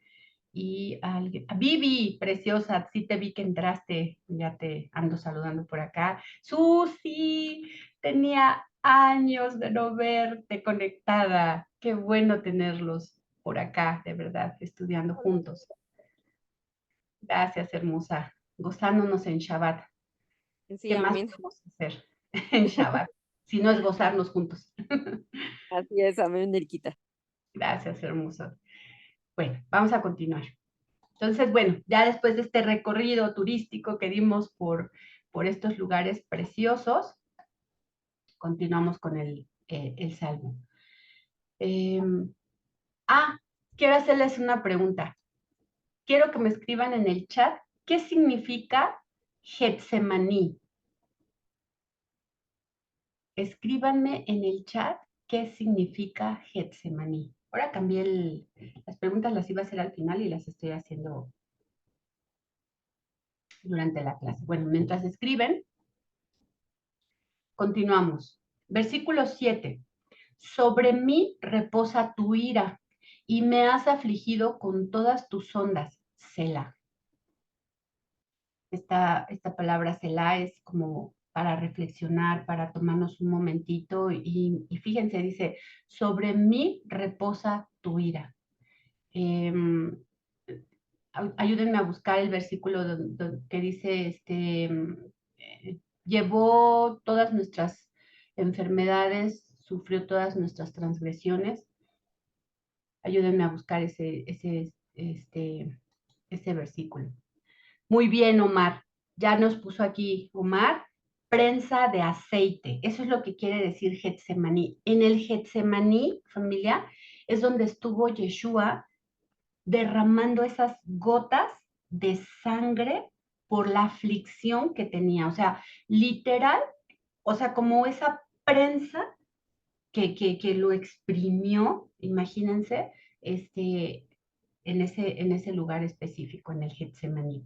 y a Vivi, preciosa, sí te vi que entraste, ya te ando saludando por acá. Susi, tenía años de no verte conectada, qué bueno tenerlos por acá, de verdad, estudiando juntos. Gracias, hermosa, gozándonos en Shabbat. Sí, ¿Qué más amén. podemos hacer en Shabbat? Si no es gozarnos juntos. Así es, amén, Eriquita. Gracias, hermoso. Bueno, vamos a continuar. Entonces, bueno, ya después de este recorrido turístico que dimos por estos lugares preciosos, continuamos con el Salmo. Eh, quiero hacerles una pregunta. Quiero que me escriban en el chat qué significa Getsemaní. Escríbanme en el chat qué significa Getsemaní. Ahora cambié las preguntas, las iba a hacer al final y las estoy haciendo durante la clase. Bueno, mientras escriben, continuamos. Versículo 7. Sobre mí reposa tu ira y me has afligido con todas tus ondas, Selah. Esta palabra Selah es como para reflexionar, para tomarnos un momentito y fíjense, dice, sobre mí reposa tu ira. Ayúdenme a buscar el versículo que dice, llevó todas nuestras enfermedades, sufrió todas nuestras transgresiones. Ayúdenme a buscar ese versículo. Muy bien, Omar. Ya nos puso aquí Omar. prensa de aceite. Eso es lo que quiere decir Getsemaní. En el Getsemaní, familia, es donde estuvo Yeshua derramando esas gotas de sangre por la aflicción que tenía. O sea, literal, o sea, como esa prensa que lo exprimió, imagínense, en ese lugar específico, en el Getsemaní.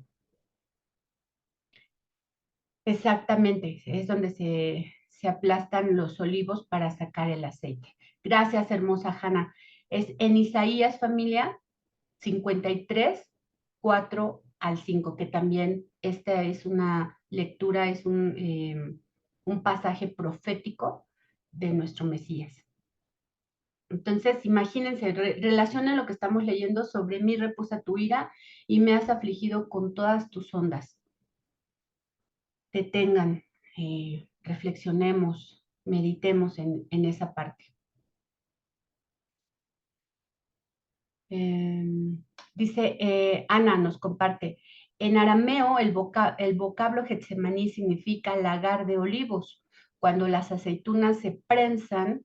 Exactamente, es donde se aplastan los olivos para sacar el aceite. Gracias, hermosa Hanna. Es en Isaías, familia, 53, 4 al 5, que también esta es una lectura, es un pasaje profético de nuestro Mesías. Entonces, imagínense, relacionen lo que estamos leyendo: sobre mí reposa tu ira y me has afligido con todas tus ondas. Detengan, reflexionemos, meditemos en esa parte. Dice Ana, nos comparte, en arameo el vocablo Getsemaní significa lagar de olivos. Cuando las aceitunas se prensan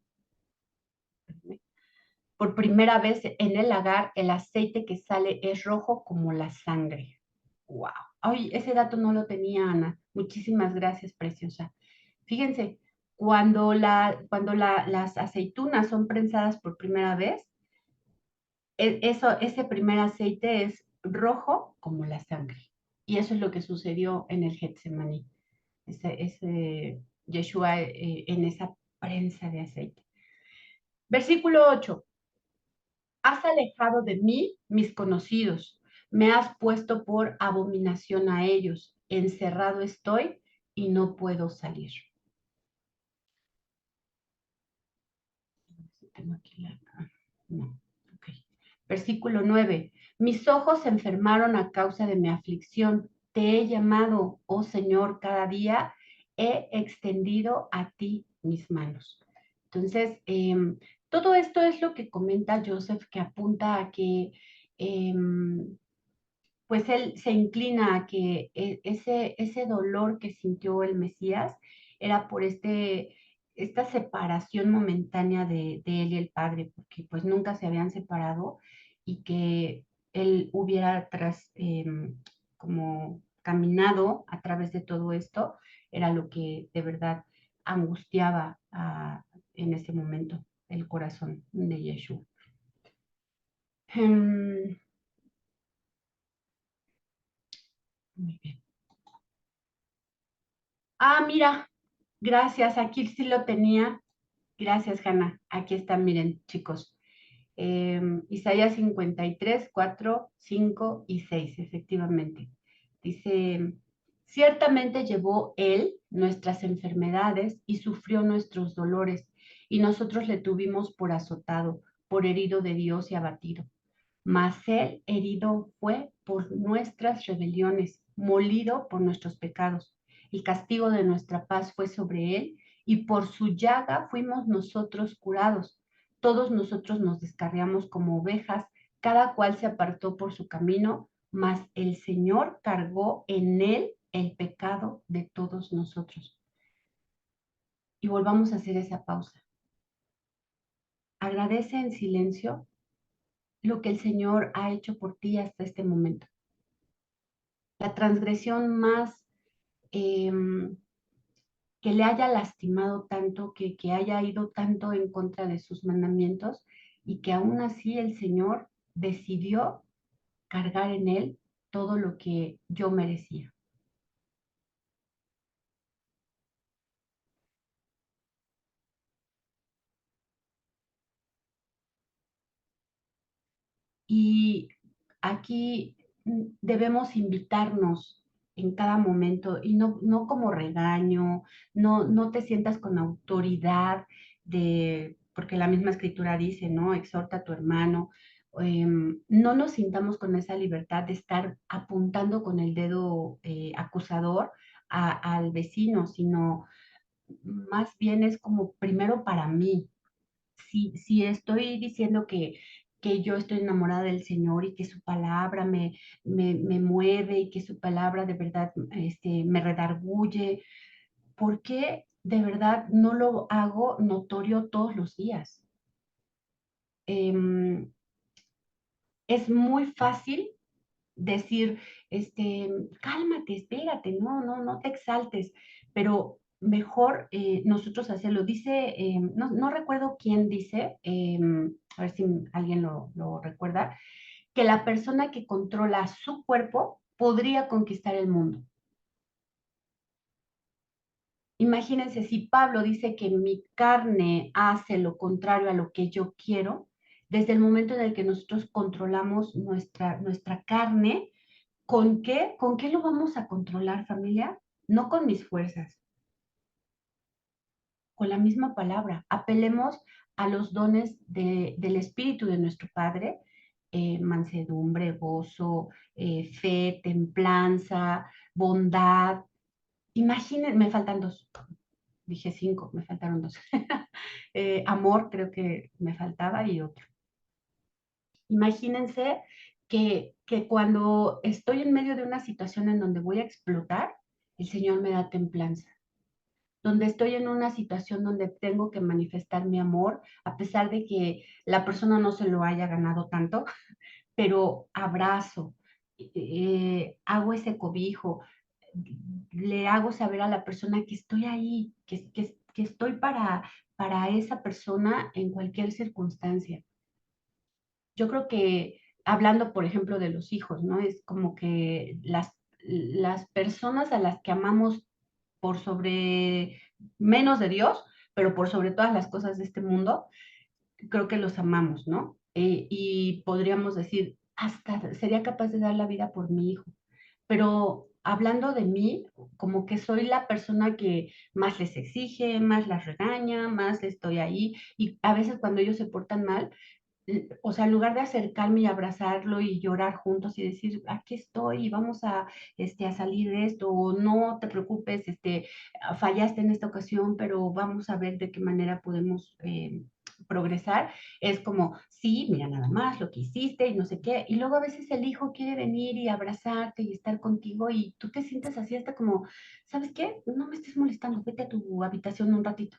por primera vez en el lagar, el aceite que sale es rojo como la sangre. ¡Wow! Ay, ese dato no lo tenía, Ana. Muchísimas gracias, preciosa. Fíjense, cuando las aceitunas son prensadas por primera vez, ese primer aceite es rojo como la sangre. Y eso es lo que sucedió en el Getsemaní. Ese Yeshua en esa prensa de aceite. Versículo 8. Has alejado de mí mis conocidos, me has puesto por abominación a ellos. Encerrado estoy y no puedo salir. Tengo aquí no. Okay. Versículo 9. Mis ojos se enfermaron a causa de mi aflicción. Te he llamado, oh Señor, cada día he extendido a ti mis manos. Entonces, todo esto es lo que comenta Joseph, que apunta a que pues él se inclina a que ese dolor que sintió el Mesías era por esta separación momentánea de él y el Padre, porque pues nunca se habían separado, y que él hubiera como caminado a través de todo esto, era lo que de verdad angustiaba en ese momento el corazón de Yeshua. Muy bien. Mira, gracias, aquí sí lo tenía. Gracias, Hanna. Aquí está, miren, chicos. Isaías 53, 4, 5 y 6, efectivamente. Dice, ciertamente llevó él nuestras enfermedades y sufrió nuestros dolores, y nosotros le tuvimos por azotado, por herido de Dios y abatido. Mas él herido fue por nuestras rebeliones, molido por nuestros pecados. El castigo de nuestra paz fue sobre él, y por su llaga fuimos nosotros curados. Todos nosotros nos descarriamos como ovejas, cada cual se apartó por su camino, mas el Señor cargó en él el pecado de todos nosotros. Y volvamos a hacer esa pausa. Agradece en silencio lo que el Señor ha hecho por ti hasta este momento. La transgresión más que le haya lastimado tanto, que haya ido tanto en contra de sus mandamientos, y que aún así el Señor decidió cargar en él todo lo que yo merecía. Y aquí debemos invitarnos en cada momento, y no como regaño, no te sientas con autoridad porque la misma escritura dice, ¿no? Exhorta a tu hermano. No nos sintamos con esa libertad de estar apuntando con el dedo acusador al vecino, sino más bien es como primero para mí. Si estoy diciendo que yo estoy enamorada del Señor, y que su palabra me mueve, y que su palabra de verdad me redarguye, ¿por qué de verdad no lo hago notorio todos los días? Es muy fácil decir, cálmate, espérate, no te exaltes, pero mejor nosotros hacerlo. Dice, no recuerdo quién dice, a ver si alguien lo recuerda, que la persona que controla su cuerpo podría conquistar el mundo. Imagínense, si Pablo dice que mi carne hace lo contrario a lo que yo quiero, desde el momento en el que nosotros controlamos nuestra carne, ¿con qué? ¿Con qué lo vamos a controlar, familia? No con mis fuerzas, con la misma palabra. Apelemos a los dones del Espíritu de nuestro Padre, mansedumbre, gozo, fe, templanza, bondad. Imaginen, me faltan dos, dije 5, me faltaron 2. Amor, creo que me faltaba y otro. Imagínense que cuando estoy en medio de una situación en donde voy a explotar, el Señor me da templanza. Donde estoy en una situación donde tengo que manifestar mi amor, a pesar de que la persona no se lo haya ganado tanto, pero abrazo, hago ese cobijo, le hago saber a la persona que estoy ahí, que estoy para esa persona en cualquier circunstancia. Yo creo que hablando, por ejemplo, de los hijos, ¿no? Es como que las personas a las que amamos por sobre menos de Dios, pero por sobre todas las cosas de este mundo, creo que los amamos, ¿no? Y podríamos decir, hasta sería capaz de dar la vida por mi hijo. Pero hablando de mí, como que soy la persona que más les exige, más las regaña, más estoy ahí. Y a veces cuando ellos se portan mal, o sea, en lugar de acercarme y abrazarlo y llorar juntos y decir, aquí estoy y vamos a salir de esto, o no te preocupes, fallaste en esta ocasión, pero vamos a ver de qué manera podemos progresar, es como, sí, mira nada más lo que hiciste y no sé qué, y luego a veces el hijo quiere venir y abrazarte y estar contigo y tú te sientes así hasta como, ¿sabes qué? No me estés molestando, vete a tu habitación un ratito.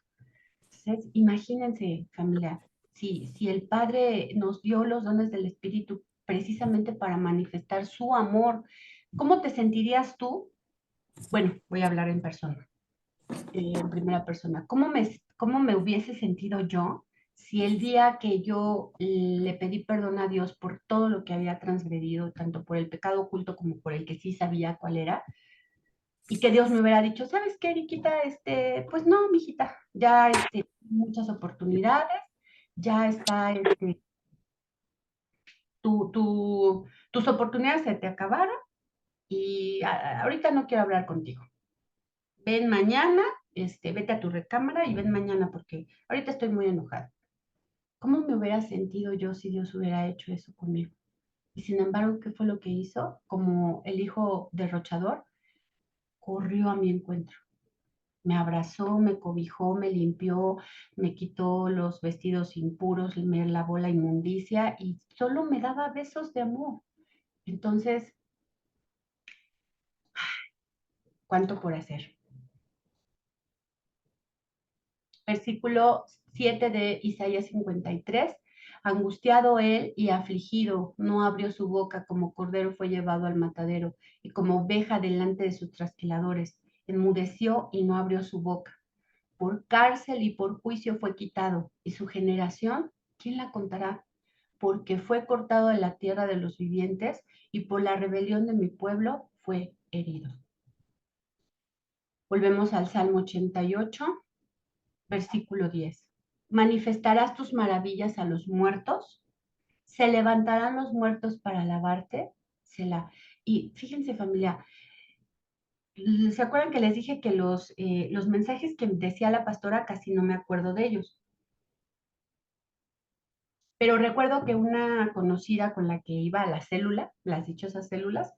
Entonces, imagínense, familia, si el Padre nos dio los dones del Espíritu precisamente para manifestar su amor, ¿cómo te sentirías tú? Bueno, voy a hablar en persona, en primera persona. ¿Cómo me hubiese sentido yo si el día que yo le pedí perdón a Dios por todo lo que había transgredido, tanto por el pecado oculto como por el que sí sabía cuál era, y que Dios me hubiera dicho, ¿sabes qué, Eriquita? Pues no, mijita, ya muchas oportunidades, ya está, tus oportunidades se te acabaron y ahorita no quiero hablar contigo. Ven mañana, vete a tu recámara y ven mañana porque ahorita estoy muy enojada. ¿Cómo me hubiera sentido yo si Dios hubiera hecho eso conmigo? Y sin embargo, ¿qué fue lo que hizo? Como el hijo derrochador, corrió a mi encuentro. Me abrazó, me cobijó, me limpió, me quitó los vestidos impuros, me lavó la inmundicia y solo me daba besos de amor. Entonces, ¿cuánto por hacer? Versículo 7 de Isaías 53. Angustiado él y afligido, no abrió su boca, como cordero fue llevado al matadero, y como oveja delante de sus trasquiladores. Enmudeció y no abrió su boca. Por cárcel y por juicio fue quitado, y su generación, ¿quién la contará? Porque fue cortado de la tierra de los vivientes, y por la rebelión de mi pueblo fue herido. Volvemos al Salmo 88, versículo 10. Manifestarás tus maravillas a los muertos, se levantarán los muertos para alabarte, Selah. Y fíjense, familia, ¿se acuerdan que les dije que los mensajes que decía la pastora casi no me acuerdo de ellos? Pero recuerdo que una conocida con la que iba a la célula, las dichosas células,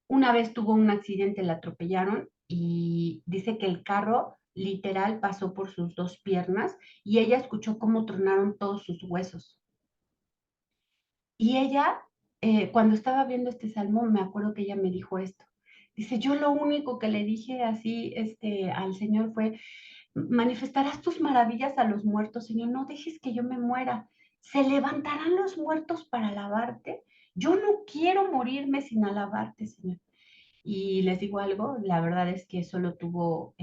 una vez tuvo un accidente, la atropellaron y dice que el carro literal pasó por sus dos piernas y ella escuchó cómo tronaron todos sus huesos. Y ella, cuando estaba viendo este salmo, me acuerdo que ella me dijo esto. Dice, yo lo único que le dije así al Señor fue, manifestarás tus maravillas a los muertos, Señor, no dejes que yo me muera. ¿Se levantarán los muertos para alabarte? Yo no quiero morirme sin alabarte, Señor. Y les digo algo, la verdad es que solo tuvo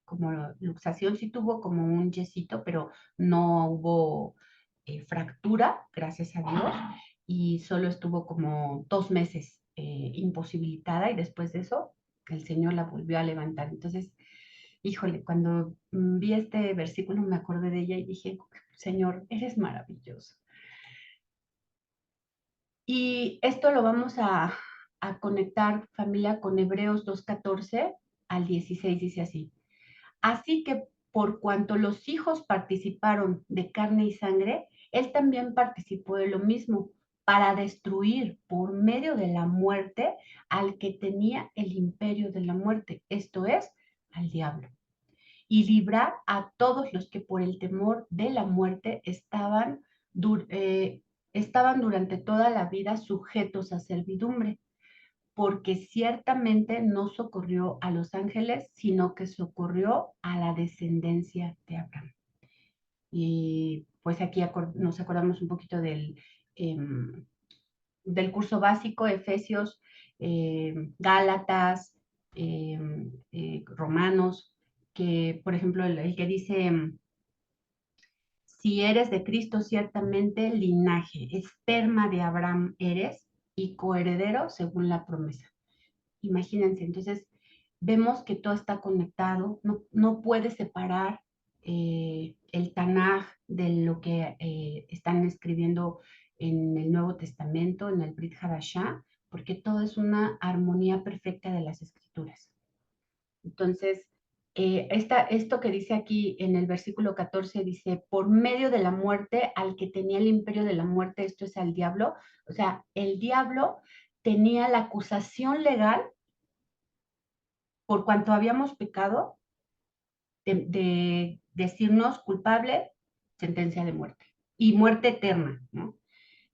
como luxación, sí tuvo como un yesito, pero no hubo fractura, gracias a Dios, y solo estuvo como 2 meses imposibilitada y después de eso el Señor la volvió a levantar. Entonces, híjole, cuando vi este versículo me acordé de ella y dije, Señor, eres maravilloso. Y esto lo vamos a conectar, familia, con Hebreos 2:14 al 16, dice así. Así que por cuanto los hijos participaron de carne y sangre, él también participó de lo mismo, para destruir por medio de la muerte al que tenía el imperio de la muerte, esto es, al diablo, y librar a todos los que por el temor de la muerte estaban durante toda la vida sujetos a servidumbre, porque ciertamente no socorrió a los ángeles, sino que socorrió a la descendencia de Abraham. Y pues aquí nos acordamos un poquito del curso básico, Efesios, Gálatas, Romanos, que por ejemplo el que dice, si eres de Cristo, ciertamente linaje, esperma de Abraham eres y coheredero según la promesa. Imagínense, entonces vemos que todo está conectado, no puedes separar el Tanaj de lo que están escribiendo en el Nuevo Testamento, en el Brit Hadashah, porque todo es una armonía perfecta de las escrituras. Entonces, esto que dice aquí en el versículo 14, dice, por medio de la muerte al que tenía el imperio de la muerte, esto es al diablo, o sea, el diablo tenía la acusación legal por cuanto habíamos pecado, de decirnos culpable, sentencia de muerte y muerte eterna, ¿no?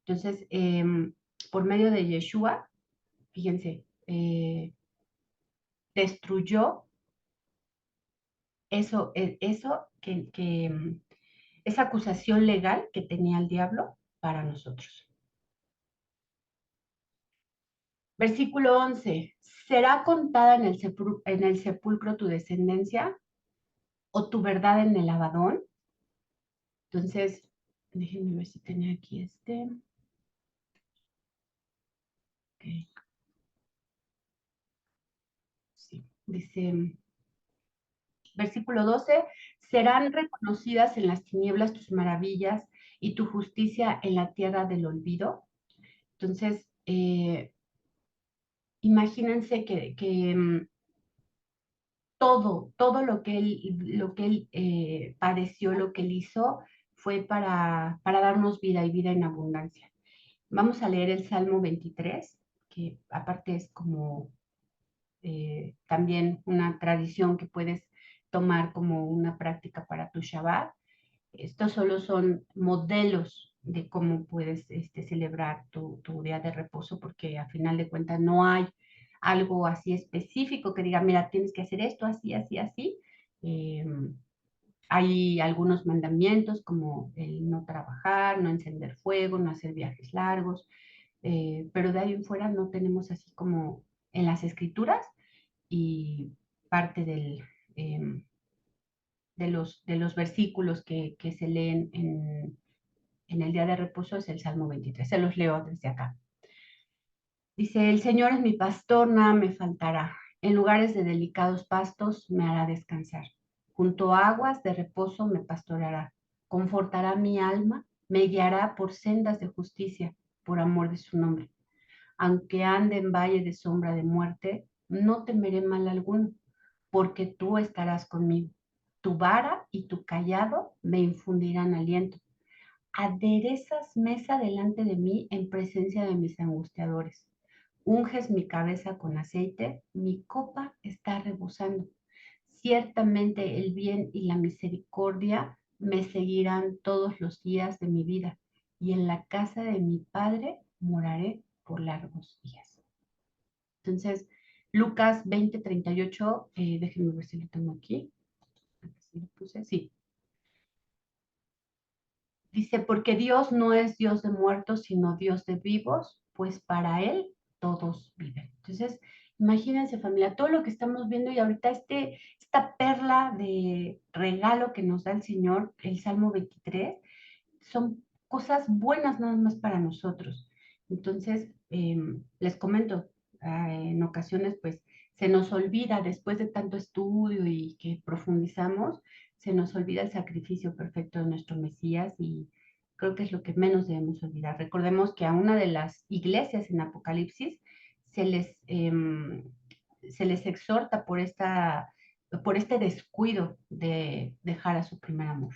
Entonces, por medio de Yeshua, fíjense, destruyó eso esa acusación legal que tenía el diablo para nosotros. Versículo 11, ¿será contada en el sepulcro tu descendencia o tu verdad en el Abadón? Entonces, déjenme ver si tenía aquí Okay. Sí, dice, versículo 12, serán reconocidas en las tinieblas tus maravillas y tu justicia en la tierra del olvido. Entonces, imagínense que todo lo que él padeció, lo que él hizo, fue para darnos vida y vida en abundancia. Vamos a leer el Salmo 23, que aparte es como también una tradición que puedes tomar como una práctica para tu Shabbat. Estos solo son modelos de cómo puedes celebrar tu día de reposo, porque a final de cuentas no hay algo así específico que diga, mira, tienes que hacer esto, así, así, así. Hay algunos mandamientos como el no trabajar, no encender fuego, no hacer viajes largos, pero de ahí en fuera no tenemos así como en las escrituras, y parte de los versículos que se leen en el día de reposo es el Salmo 23. Se los leo desde acá. Dice, el Señor es mi pastor, nada me faltará. En lugares de delicados pastos me hará descansar. Junto a aguas de reposo me pastoreará. Confortará mi alma, me guiará por sendas de justicia, por amor de su nombre. Aunque ande en valle de sombra de muerte, no temeré mal alguno, porque tú estarás conmigo. Tu vara y tu cayado me infundirán aliento. Aderezas mesa delante de mí en presencia de mis angustiadores. Unges mi cabeza con aceite, mi copa está rebosando. Ciertamente el bien y la misericordia me seguirán todos los días de mi vida, y en la casa de mi Padre moraré por largos días. Entonces, Lucas 20:38, déjenme ver si lo tengo aquí. ¿Sí lo puse? Sí. Dice, porque Dios no es Dios de muertos, sino Dios de vivos, pues para Él todos viven. Entonces, imagínense familia, todo lo que estamos viendo y ahorita esta perla de regalo que nos da el Señor, el Salmo 23, son cosas buenas nada más para nosotros. Entonces, les comento, en ocasiones pues se nos olvida, después de tanto estudio y que profundizamos, se nos olvida el sacrificio perfecto de nuestro Mesías y creo que es lo que menos debemos olvidar. Recordemos que a una de las iglesias en Apocalipsis se les exhorta por este descuido de dejar a su primer amor.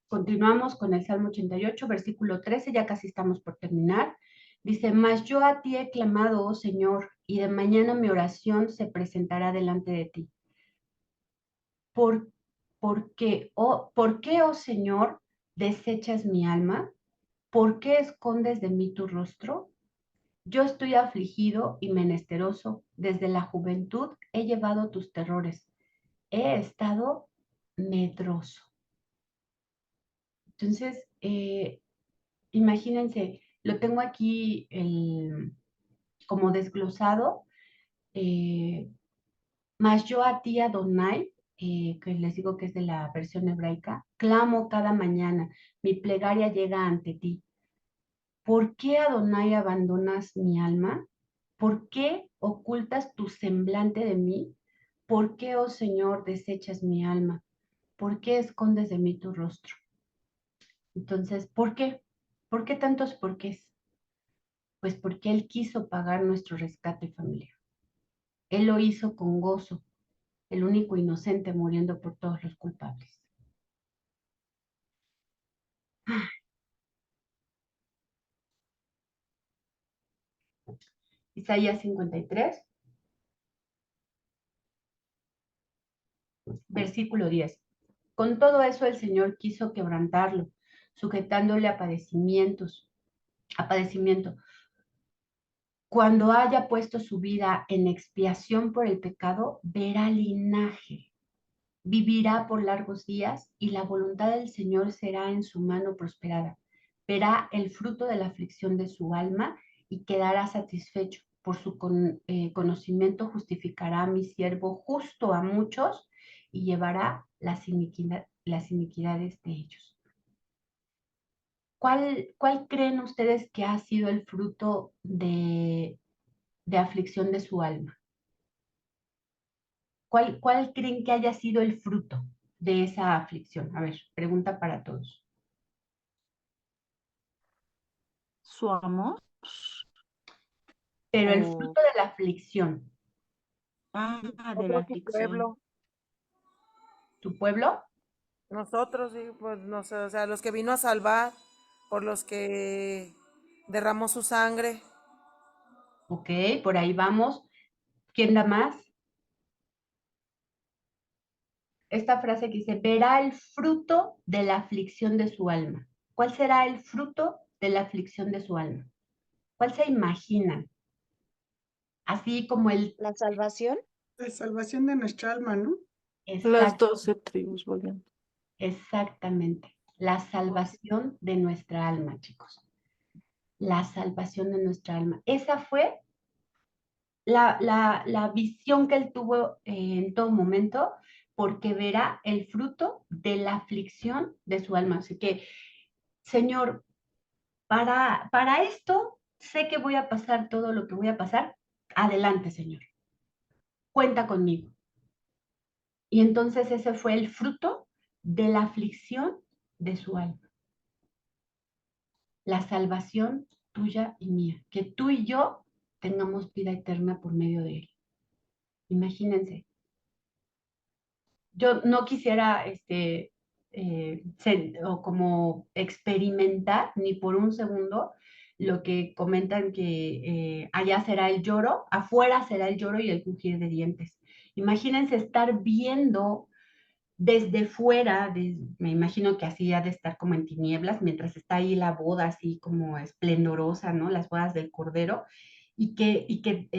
Continuamos con el Salmo 88, versículo 13, ya casi estamos por terminar. Dice, mas yo a ti he clamado, oh Señor, y de mañana mi oración se presentará delante de ti. ¿Por qué, oh Señor, desechas mi alma? ¿Por qué escondes de mí tu rostro? Yo estoy afligido y menesteroso. Desde la juventud he llevado tus terrores. He estado medroso. Entonces, imagínense, lo tengo aquí como desglosado. Mas yo a ti, Adonai, que les digo que es de la versión hebraica, clamo cada mañana, mi plegaria llega ante ti. ¿Por qué, Adonai, abandonas mi alma? ¿Por qué ocultas tu semblante de mí? ¿Por qué, oh Señor, desechas mi alma? ¿Por qué escondes de mí tu rostro? Entonces, ¿por qué? ¿Por qué tantos porqués? Pues porque Él quiso pagar nuestro rescate, familia. Él lo hizo con gozo, el único inocente muriendo por todos los culpables. Isaías 53, versículo 10. Con todo eso el Señor quiso quebrantarlo, sujetándole a padecimiento. Cuando haya puesto su vida en expiación por el pecado, verá linaje, vivirá por largos días y la voluntad del Señor será en su mano prosperada. Verá el fruto de la aflicción de su alma y quedará satisfecho. Por su conocimiento justificará a mi siervo justo a muchos y llevará las iniquidades de ellos. ¿Cuál creen ustedes que ha sido el fruto de aflicción de su alma? ¿Cuál creen que haya sido el fruto de esa aflicción? A ver, pregunta para todos. Su amor. Pero el o- fruto de la aflicción, de la Nosotros, su aflicción. pueblo, ¿tu pueblo? nosotros, sí, pues, no sé, o sea, los que vino a salvar, por los que derramó su sangre. Ok, por ahí vamos. ¿Quién da más? Esta frase que dice, verá el fruto de la aflicción de su alma. ¿Cuál será el fruto de la aflicción de su alma? ¿Cuál se imaginan? Así como La salvación. La salvación de nuestra alma, ¿no? Las 12 tribus volviendo. Exactamente. La salvación de nuestra alma, chicos. La salvación de nuestra alma. Esa fue la visión que él tuvo en todo momento, porque verá el fruto de la aflicción de su alma. Así que, Señor, para esto sé que voy a pasar todo lo que voy a pasar. Adelante, Señor. Cuenta conmigo. Y entonces ese fue el fruto de la aflicción de su alma. La salvación tuya y mía. Que tú y yo tengamos vida eterna por medio de él. Imagínense. Yo no quisiera o como experimentar ni por un segundo lo que comentan que allá será el lloro, afuera será el lloro y el crujir de dientes. Imagínense estar viendo desde fuera, me imagino que así ha de estar como en tinieblas, mientras está ahí la boda así como esplendorosa, ¿no? Las bodas del Cordero, y que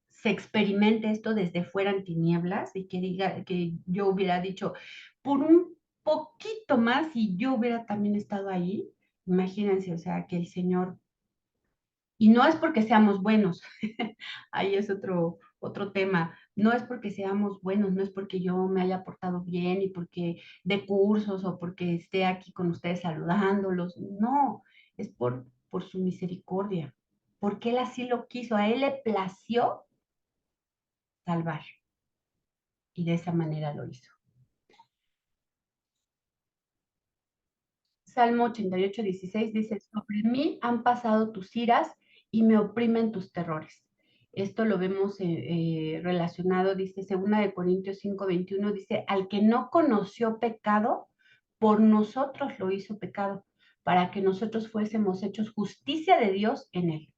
se experimente esto desde fuera en tinieblas, y que diga, que yo hubiera dicho, por un poquito más, y yo hubiera también estado ahí. Imagínense, o sea, que el Señor, y no es porque seamos buenos, ahí es otro tema, no es porque seamos buenos, no es porque yo me haya portado bien y porque dé cursos o porque esté aquí con ustedes saludándolos, no, es por su misericordia, porque Él así lo quiso, a Él le plació salvar, y de esa manera lo hizo. Salmo 88, 16 dice, sobre mí han pasado tus iras y me oprimen tus terrores. Esto lo vemos relacionado, dice, 2 Corintios 5, 21, dice, al que no conoció pecado, por nosotros lo hizo pecado, para que nosotros fuésemos hechos justicia de Dios en él.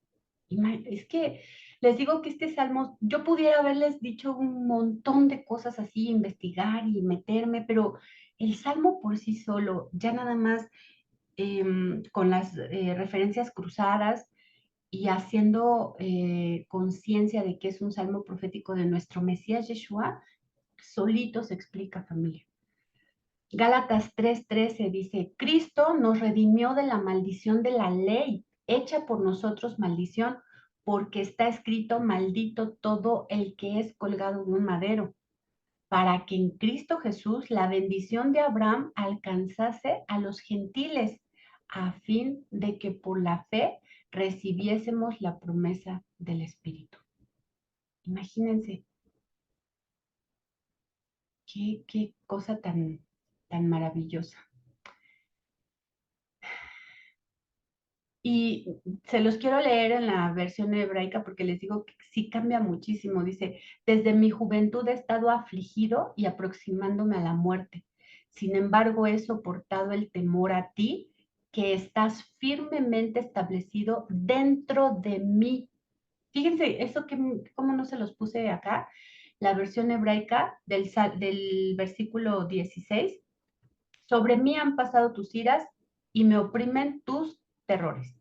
Es que les digo que este salmo, yo pudiera haberles dicho un montón de cosas así, investigar y meterme, pero el salmo por sí solo, ya nada más con las referencias cruzadas y haciendo conciencia de que es un salmo profético de nuestro Mesías Yeshua, solito se explica, familia. Gálatas 3:13 dice, Cristo nos redimió de la maldición de la ley, hecha por nosotros maldición, porque está escrito, maldito todo el que es colgado de un madero, para que en Cristo Jesús la bendición de Abraham alcanzase a los gentiles, a fin de que por la fe recibiésemos la promesa del Espíritu. Imagínense, qué cosa tan maravillosa. Y se los quiero leer en la versión hebraica porque les digo que sí cambia muchísimo. Dice, desde mi juventud he estado afligido y aproximándome a la muerte. Sin embargo, he soportado el temor a ti, que estás firmemente establecido dentro de mí. Fíjense, eso que, cómo no se los puse acá, la versión hebraica del versículo 16. Sobre mí han pasado tus iras y me oprimen tus terrores.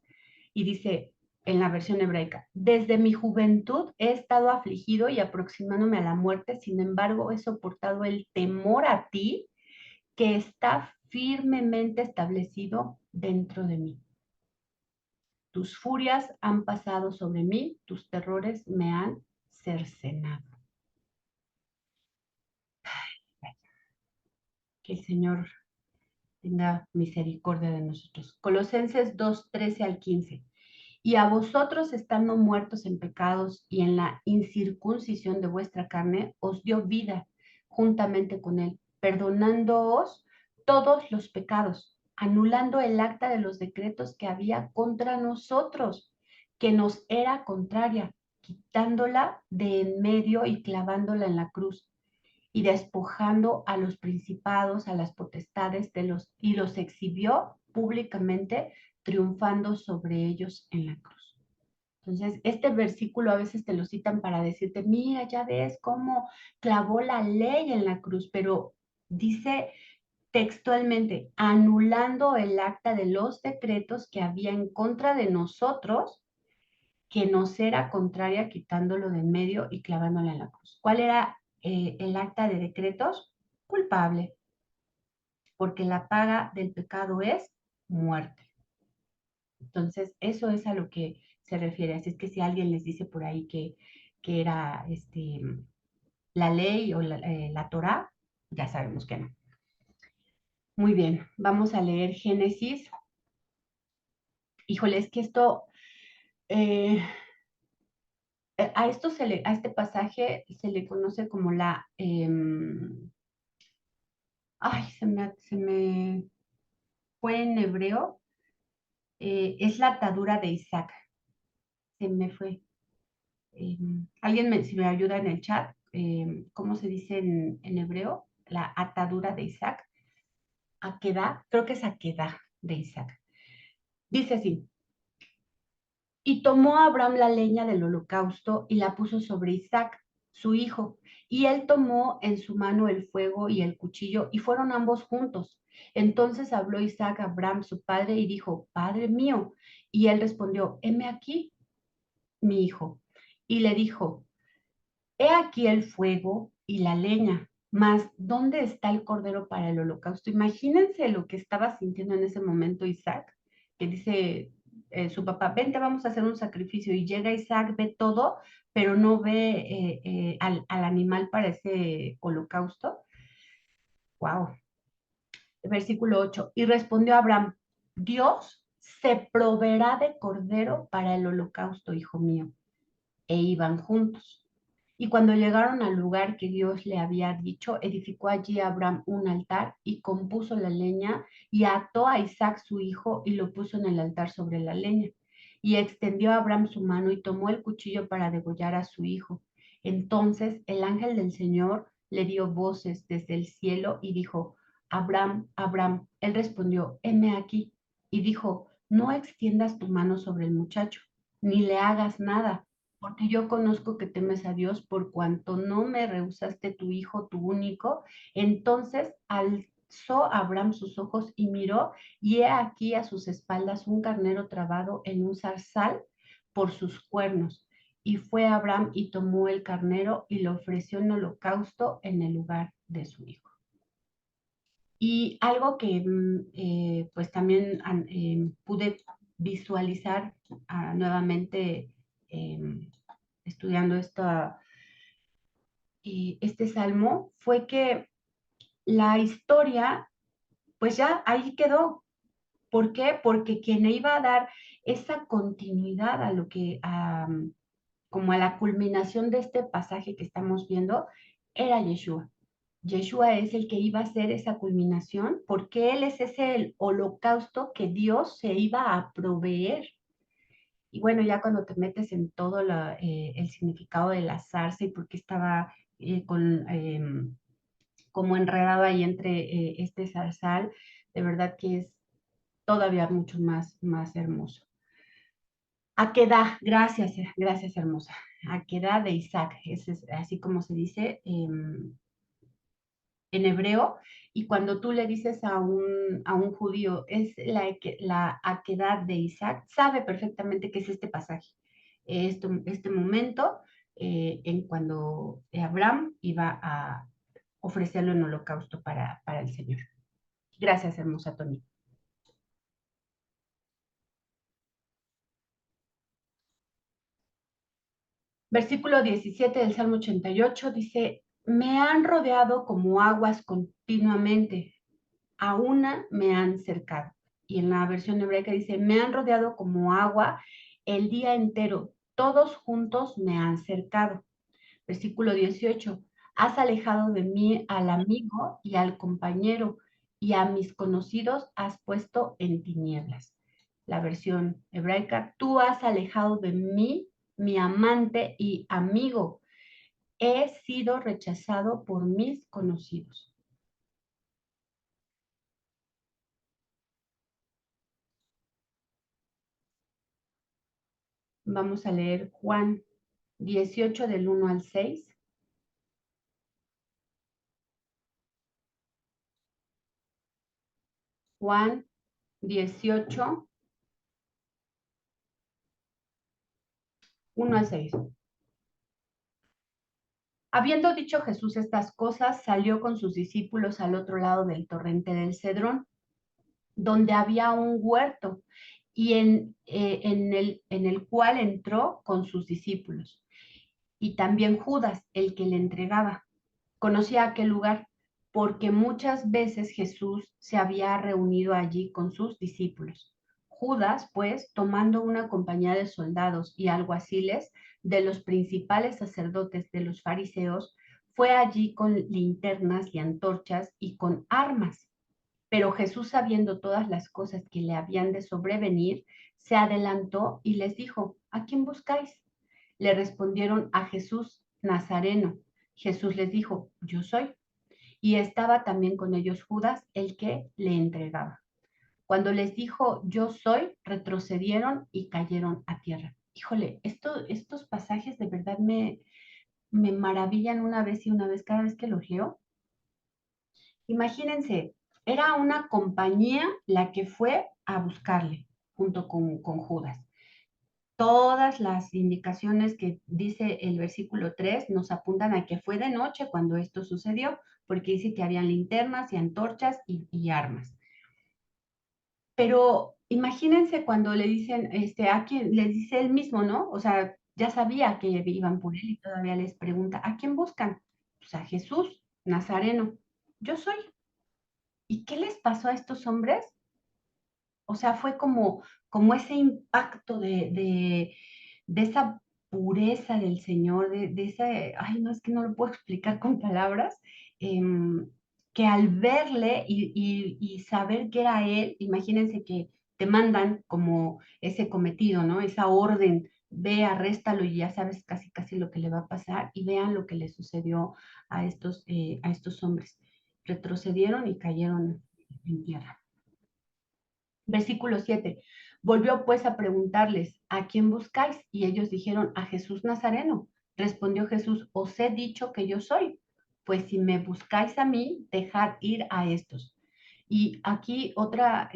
Y dice en la versión hebraica, desde mi juventud he estado afligido y aproximándome a la muerte, sin embargo he soportado el temor a ti, que está firmemente establecido dentro de mí. Tus furias han pasado sobre mí, tus terrores me han cercenado. Que el Señor tenga misericordia de nosotros. Colosenses 2:13-15. Y a vosotros, estando muertos en pecados y en la incircuncisión de vuestra carne, os dio vida juntamente con él, perdonándoos todos los pecados, anulando el acta de los decretos que había contra nosotros, que nos era contraria, quitándola de en medio y clavándola en la cruz, y despojando a los principados, a las potestades y los exhibió públicamente, triunfando sobre ellos en la cruz. Entonces, este versículo a veces te lo citan para decirte, mira, ya ves cómo clavó la ley en la cruz, pero dice textualmente, anulando el acta de los decretos que había en contra de nosotros, que nos era contraria, quitándolo de en medio y clavándolo en la cruz. ¿Cuál era el acta de decretos? Culpable, porque la paga del pecado es muerte. Entonces, eso es a lo que se refiere. Así es que si alguien les dice por ahí que era la ley o la Torá, ya sabemos que no. Muy bien, vamos a leer Génesis. Híjole, es que esto, a este pasaje se le conoce como ay, se me fue en hebreo, es la atadura de Isaac. Se me fue. Si me ayuda en el chat, ¿cómo se dice en hebreo? La atadura de Isaac. Akedah, creo que es Akedah de Isaac. Dice así, y tomó a Abraham la leña del holocausto y la puso sobre Isaac, su hijo. Y él tomó en su mano el fuego y el cuchillo, y fueron ambos juntos. Entonces habló Isaac a Abraham, su padre, y dijo: Padre mío. Y él respondió: heme aquí, mi hijo. Y le dijo: he aquí el fuego y la leña, mas ¿dónde está el cordero para el holocausto? Imagínense lo que estaba sintiendo en ese momento Isaac, que dice su papá: vente, vamos a hacer un sacrificio. Y llega Isaac, ve todo, pero no ve al animal para ese holocausto. Wow. Versículo 8. Y respondió Abraham: Dios se proveerá de cordero para el holocausto, hijo mío. E iban juntos. Y cuando llegaron al lugar que Dios le había dicho, edificó allí Abraham un altar y compuso la leña y ató a Isaac su hijo y lo puso en el altar sobre la leña. Y extendió a Abraham su mano y tomó el cuchillo para degollar a su hijo. Entonces el ángel del Señor le dio voces desde el cielo y dijo: Abraham, Abraham. Él respondió: heme aquí. Y dijo: no extiendas tu mano sobre el muchacho, ni le hagas nada, porque yo conozco que temes a Dios por cuanto no me rehusaste tu hijo, tu único. Entonces alzó Abraham sus ojos y miró, y he aquí a sus espaldas un carnero trabado en un zarzal por sus cuernos. Y fue Abraham y tomó el carnero y lo ofreció en holocausto en el lugar de su hijo. Y algo que pues también pude visualizar nuevamente estudiando este salmo fue que la historia pues ya ahí quedó. ¿Por qué? Porque quien iba a dar esa continuidad a lo que, como a la culminación de este pasaje que estamos viendo, era Yeshua. Yeshua es el que iba a hacer esa culminación, porque Él es ese holocausto que Dios se iba a proveer. Y bueno, ya cuando te metes en todo el significado de la zarza y por qué estaba como enredado ahí entre este zarzal, de verdad que es todavía mucho más hermoso. Akedah, gracias hermosa. Akedah de Isaac, es así como se dice en hebreo, y cuando tú le dices a un judío, es la Akedah de Isaac, sabe perfectamente qué es este pasaje, este momento en cuando Abraham iba a ofrecerlo en holocausto para el Señor. Gracias, hermosa Tony. Versículo 17 del Salmo 88 dice: me han rodeado como aguas continuamente, a una me han cercado. Y en la versión hebraica dice: me han rodeado como agua el día entero, todos juntos me han cercado. Versículo 18: has alejado de mí al amigo y al compañero, y a mis conocidos has puesto en tinieblas. La versión hebraica: tú has alejado de mí, mi amante y amigo, he sido rechazado por mis conocidos. Vamos a leer Juan 18 del 1 al 6. Juan 18, 1 al 6. Habiendo dicho Jesús estas cosas, salió con sus discípulos al otro lado del torrente del Cedrón, donde había un huerto, y en el cual entró con sus discípulos. Y también Judas, el que le entregaba, conocía aquel lugar, porque muchas veces Jesús se había reunido allí con sus discípulos. Judas, pues, tomando una compañía de soldados y alguaciles de los principales sacerdotes de los fariseos, fue allí con linternas y antorchas y con armas. Pero Jesús, sabiendo todas las cosas que le habían de sobrevenir, se adelantó y les dijo: ¿a quién buscáis? Le respondieron: a Jesús Nazareno. Jesús les dijo: yo soy. Y estaba también con ellos Judas, el que le entregaba. Cuando les dijo: yo soy, retrocedieron y cayeron a tierra. Híjole, estos pasajes de verdad me maravillan una vez y una vez cada vez que los leo. Imagínense, era una compañía la que fue a buscarle junto con Judas. Todas las indicaciones que dice el versículo 3 nos apuntan a que fue de noche cuando esto sucedió, porque dice que habían linternas y antorchas y armas. Pero imagínense cuando le dicen, a quién, le dice él mismo, ¿no? O sea, ya sabía que iban por él y todavía les pregunta, ¿a quién buscan? Pues a Jesús, Nazareno. Yo soy. ¿Y qué les pasó a estos hombres? O sea, fue como ese impacto de esa pureza del Señor, de ese, ay, no, es que no lo puedo explicar con palabras, que al verle y saber que era Él, imagínense que te mandan como ese cometido, ¿no? Esa orden, ve, arréstalo y ya sabes casi casi lo que le va a pasar y vean lo que le sucedió a estos hombres. Retrocedieron y cayeron en tierra. Versículo 7. Volvió pues a preguntarles, ¿a quién buscáis? Y ellos dijeron, a Jesús Nazareno. Respondió Jesús, os he dicho que yo soy. Pues si me buscáis a mí, dejad ir a estos. Y aquí otra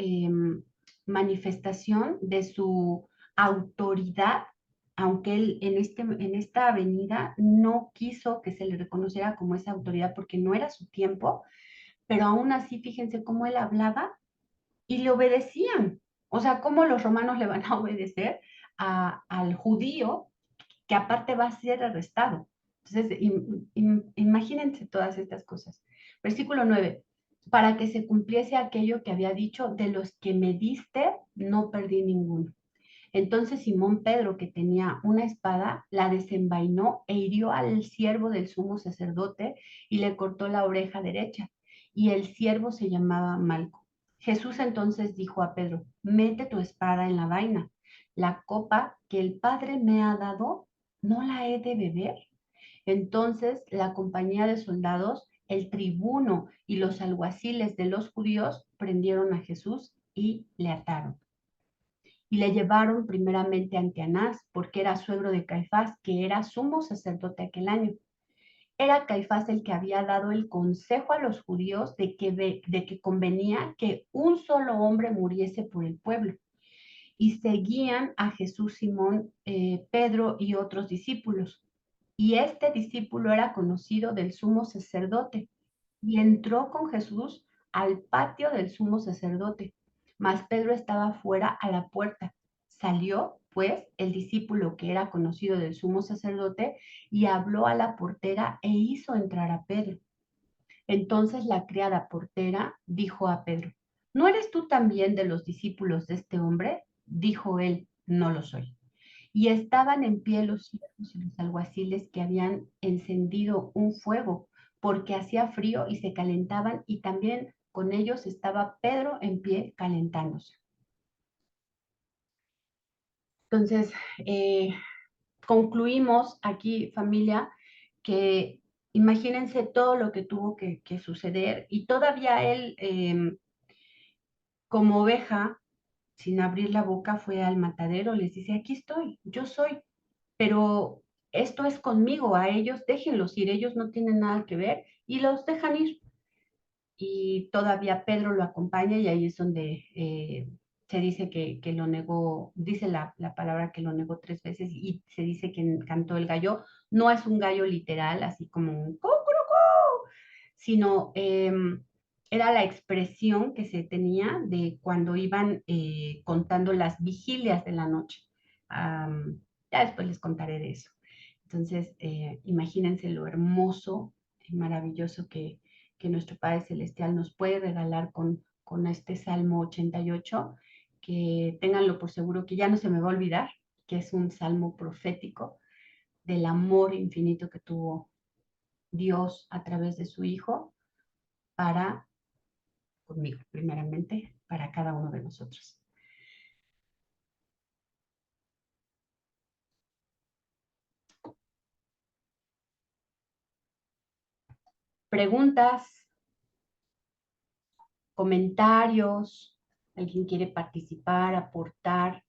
manifestación de su autoridad, aunque él en esta avenida no quiso que se le reconociera como esa autoridad porque no era su tiempo, pero aún así, fíjense cómo él hablaba y le obedecían. O sea, ¿cómo los romanos le van a obedecer al judío que aparte va a ser arrestado? Entonces, imagínense todas estas cosas. Versículo 9. Para que se cumpliese aquello que había dicho, de los que me diste, no perdí ninguno. Entonces Simón Pedro, que tenía una espada, la desenvainó e hirió al siervo del sumo sacerdote y le cortó la oreja derecha. Y el siervo se llamaba Malco. Jesús entonces dijo a Pedro, mete tu espada en la vaina. La copa que el Padre me ha dado, ¿no la he de beber? Entonces la compañía de soldados, el tribuno y los alguaciles de los judíos prendieron a Jesús y le ataron y le llevaron primeramente ante Anás, porque era suegro de Caifás, que era sumo sacerdote aquel año. Era Caifás el que había dado el consejo a los judíos de que convenía que un solo hombre muriese por el pueblo. Y seguían a Jesús, Simón, Pedro y otros discípulos. Y este discípulo era conocido del sumo sacerdote y entró con Jesús al patio del sumo sacerdote, mas Pedro estaba fuera a la puerta. Salió, pues, el discípulo que era conocido del sumo sacerdote y habló a la portera e hizo entrar a Pedro. Entonces la criada portera dijo a Pedro, ¿no eres tú también de los discípulos de este hombre? Dijo él, no lo soy. Y estaban en pie los siervos y los alguaciles que habían encendido un fuego, porque hacía frío y se calentaban, y también con ellos estaba Pedro en pie calentándose. Entonces, concluimos aquí, familia, que imagínense todo lo que tuvo que suceder, y todavía él, como oveja, sin abrir la boca, fue al matadero, les dice, aquí estoy, yo soy. Pero esto es conmigo, a ellos déjenlos ir, ellos no tienen nada que ver y los dejan ir. Y todavía Pedro lo acompaña y ahí es donde se dice que lo negó, dice la palabra que lo negó 3 veces y se dice que cantó el gallo. No es un gallo literal, así como un cucurucú, sino era la expresión que se tenía de cuando iban contando las vigilias de la noche. Ya después les contaré de eso. Entonces, imagínense lo hermoso y maravilloso que nuestro Padre Celestial nos puede regalar con este Salmo 88, que ténganlo por seguro que ya no se me va a olvidar, que es un salmo profético del amor infinito que tuvo Dios a través de su Hijo para, conmigo primeramente, para cada uno de nosotros. Preguntas, comentarios, alguien quiere participar, aportar.